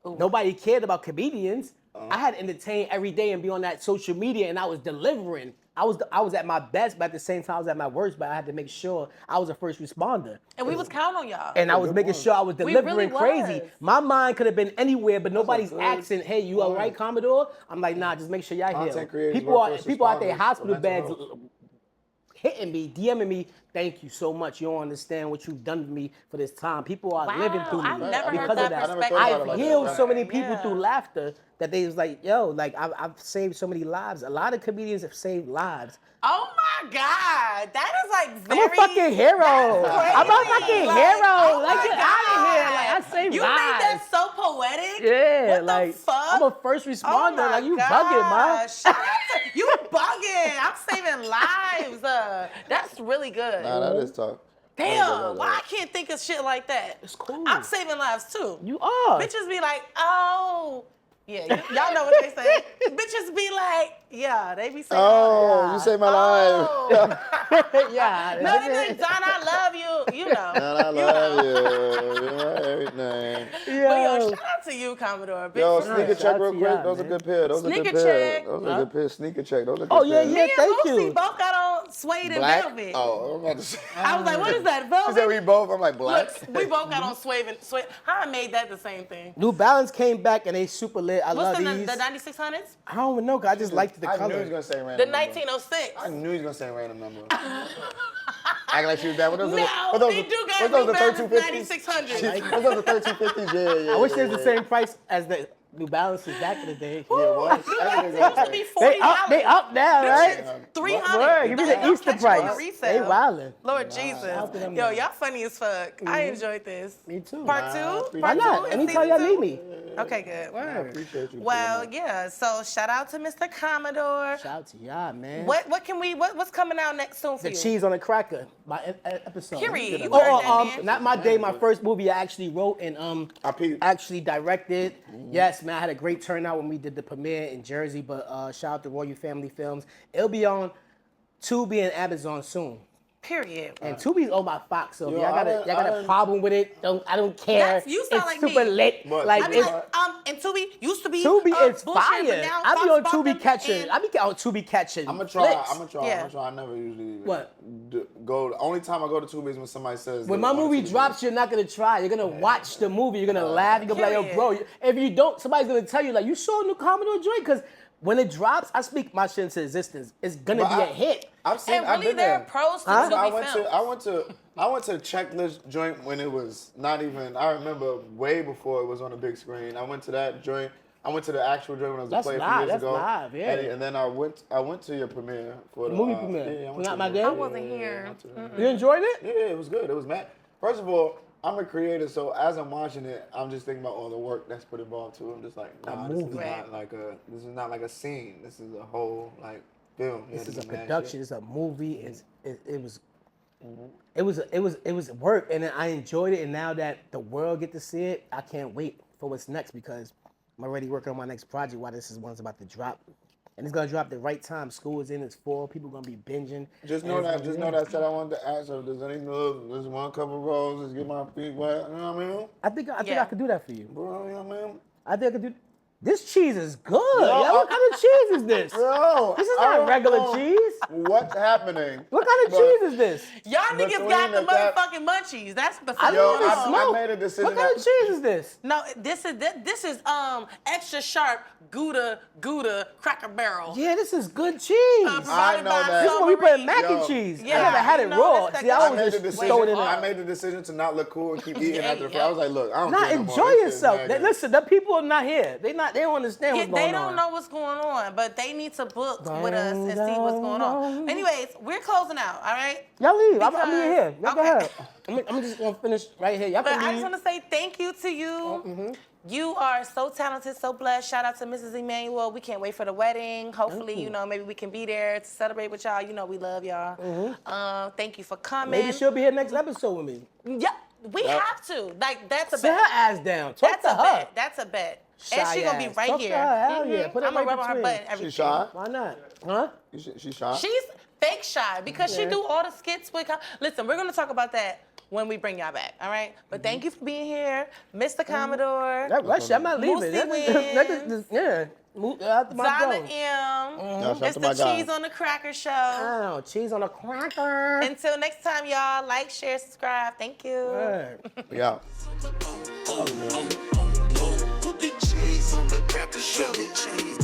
Nobody cared about comedians. I had to entertain every day and be on that social media, and I was delivering. I was at my best, but at the same time I was at my worst. But I had to make sure I was a first responder, And we was counting on y'all. and I was making sure I was We delivering really crazy. was. My mind could have been anywhere, but nobody's good asking, "Hey, you all right, Commodore?" I'm like, "Nah, just make sure y'all Content here." creators People work are first people out there responders hospital for beds mental hitting me, DMing me, "Thank you so much. You don't understand what you've done to me for this time." People are living through me I've never because heard of that that. I never perspective. thought about it I've like that. healed so many Yeah. people through laughter that they was like, yo, like I've saved so many lives. A lot of comedians have saved lives. Oh my God, that is like very. I'm a fucking hero. I'm a crazy. fucking Like, hero. oh Like, my get out of here. God. Like, I saved You lives. made that so poetic. Yeah, What like the fuck? I'm a first Oh responder. my Like you gosh. bugging, man. Shout out to- You bugging. I'm saving lives. That's really good. Nah, that is tough. Damn, why I can't think of shit like that? It's cool. I'm saving lives too. You are. Bitches be like, oh. Yeah, y'all know what they say. Bitches be like, yeah, they be saying, Oh, you saved my life. oh. Yeah. No, they be like, Don, I love you. You know. And I love you. You're everything. But yo, shout out to you, Commodore. Big Yo, fan. sneaker Shout check out real to quick. y'all, Those are man. good pairs. Those are Sneaker good pairs. check. Those are good pairs. Sneaker check. Those are good Oh, yeah, pairs. yeah. Me and Thank Lucy you. both got on suede and Black? velvet. Oh, I'm about to say. I was like, what is that, She velvet? said we both. I'm like, black. Look, we both got on suede and suede. How I made that the same thing? New Balance came back and they super lit. I love What's the these. 9600s? I don't even know, 'cause I just liked the I knew he color. was going to say The random number. 1906. I knew he was going to say random number. I Acting like she was bad. What those? No, What those? they do got What those? The New Balance 3250s. 9600s. What those? The 3250s. Yeah. I wish they was the same price as the New Balances back in the day. Yeah, what? It used to be $40. They up now, right? $300. Word, give me the They'll Easter catch you on price. resale. They wildin'. Lord Jesus. Shout to them Yo, now. y'all funny as fuck. I enjoyed this. Me too. Part two? appreciate Why Part not? two in Anytime season y'all two? need me. Okay, good. I appreciate you. Well, yeah. So shout out to Mr. Commodore. Shout out to y'all, man. What's coming out next soon for The you? Cheese on a Cracker, my episode. Period. You heard that, man. Not my day, my first movie I actually wrote and I peeped. actually directed. Yes, man, I had a great turnout when we did the premiere in Jersey, but shout out to Royal Family Films. It'll be on Tubi and Amazon soon. Period. And Tubi's owned by Fox, so if Yo, y'all got a didn't- problem with it, I don't care. You sound it's like super me. lit. But- Like I be it's like, and Tubi used to be Tubi is bullshit, but fire. now I be Fox on bought Tubi them catching. and- I be on Tubi catching. I'm gonna try. flicks. I'm gonna try. Yeah. I'm gonna try. I never usually even What? go. The only time I go to Tubi is when somebody says. When they my want movie to drops, you're not gonna try. You're gonna watch the movie. You're gonna laugh. You're gonna be like, yo, Period. bro. If you don't, somebody's gonna tell you like, you saw a new Commodore joint, because when it drops, I speak my shit into existence. It's gonna But be a hit. I've seen. And I've really, been there are there. pros to Huh? Tubi I went films. to. I went to Checklist joint when it was not even. I remember way before it was on the big screen. I went to that joint. I went to the actual joint when I was That's a player a live, few years that's ago. live, yeah. And then I went to your premiere for the Movie premiere. Yeah, I went Not to my the- day? I wasn't here. I went to the- You enjoyed it? Yeah, it was good. It was mad. First of all, I'm a creator, so as I'm watching it, I'm just thinking about all the work that's put involved too. I'm just like, nah, this is movie. not like a. This is not like a scene. This is a whole like film. You This had is to a do mad production. shit. It's a movie. It was work, and then I enjoyed it. And now that the world get to see it, I can't wait for what's next, because I'm already working on my next project while this is one's about to drop. And it's gonna drop the right time. School is in, it's fall. People gonna be binging. Just and know it's that. gonna Just be know lit. that. Said I wanted to ask if there's any little. There's one couple rolls. Just get my feet wet. You know what I mean? I think Yeah. I could do that for you. Bro, you know what I mean? I think I could do. This cheese is good. Yo, what kind of cheese is this? Bro, This is I not don't regular know cheese. What's happening? What kind of But- cheese is this? Y'all But niggas got the Serena, that- motherfucking munchies. That's the I fuck. Yo, don't even I smoke. made a decision What kind of that- cheese is this? No, this is extra sharp Gouda Cracker Barrel. Yeah, this is good cheese. Provided I know by that. This is what we put in mac Yo. and cheese. Yeah, I never had it you know, raw. that's See, that- I I was made the just throw it in. decision. I made the decision to not look cool and keep eating Yeah, after the yeah. I was like, look, I don't Not care no more. enjoy This shit yourself. mad good. Listen, the people are not here. They don't understand what's going They on. don't know what's going on, but they need to book with us and see what's going on. Anyways, we're closing out, all right? Y'all leave. I'm Because- in here. Y'all go okay. ahead. I'm just gonna finish right here. Y'all But can I leave. just want to say thank you to you. You are so talented, so blessed. Shout out to Mrs. Emmanuel. We can't wait for the wedding. Hopefully, maybe we can be there to celebrate with y'all. You know we love y'all. Thank you for coming. Maybe she'll be here next episode with me. Yeah, we have to. Like, that's a Sit her bet. ass down. Talk That's to a her. bet. That's a bet. And Shy she gonna be ass. right Talk to here. her. Hell yeah. Put it I'm gonna right rub on her between. butt and everything. She shy? Why not? Huh? She shy? She's fake shy because she Yeah. do all the skits with. Listen, we're gonna talk about that when we bring y'all back. All right. But thank you for being here, Mr. Commodore, That shit, I'm not leaving. Moosey Yeah. Move out to my Zana door. M. Yeah, shout It's to the my guy. Cheese on the Cracker Show. Oh, cheese on a cracker. Until next time, y'all, like, share, subscribe. Thank you. Word. We out. Put the cheese on the cracker, show the cheese.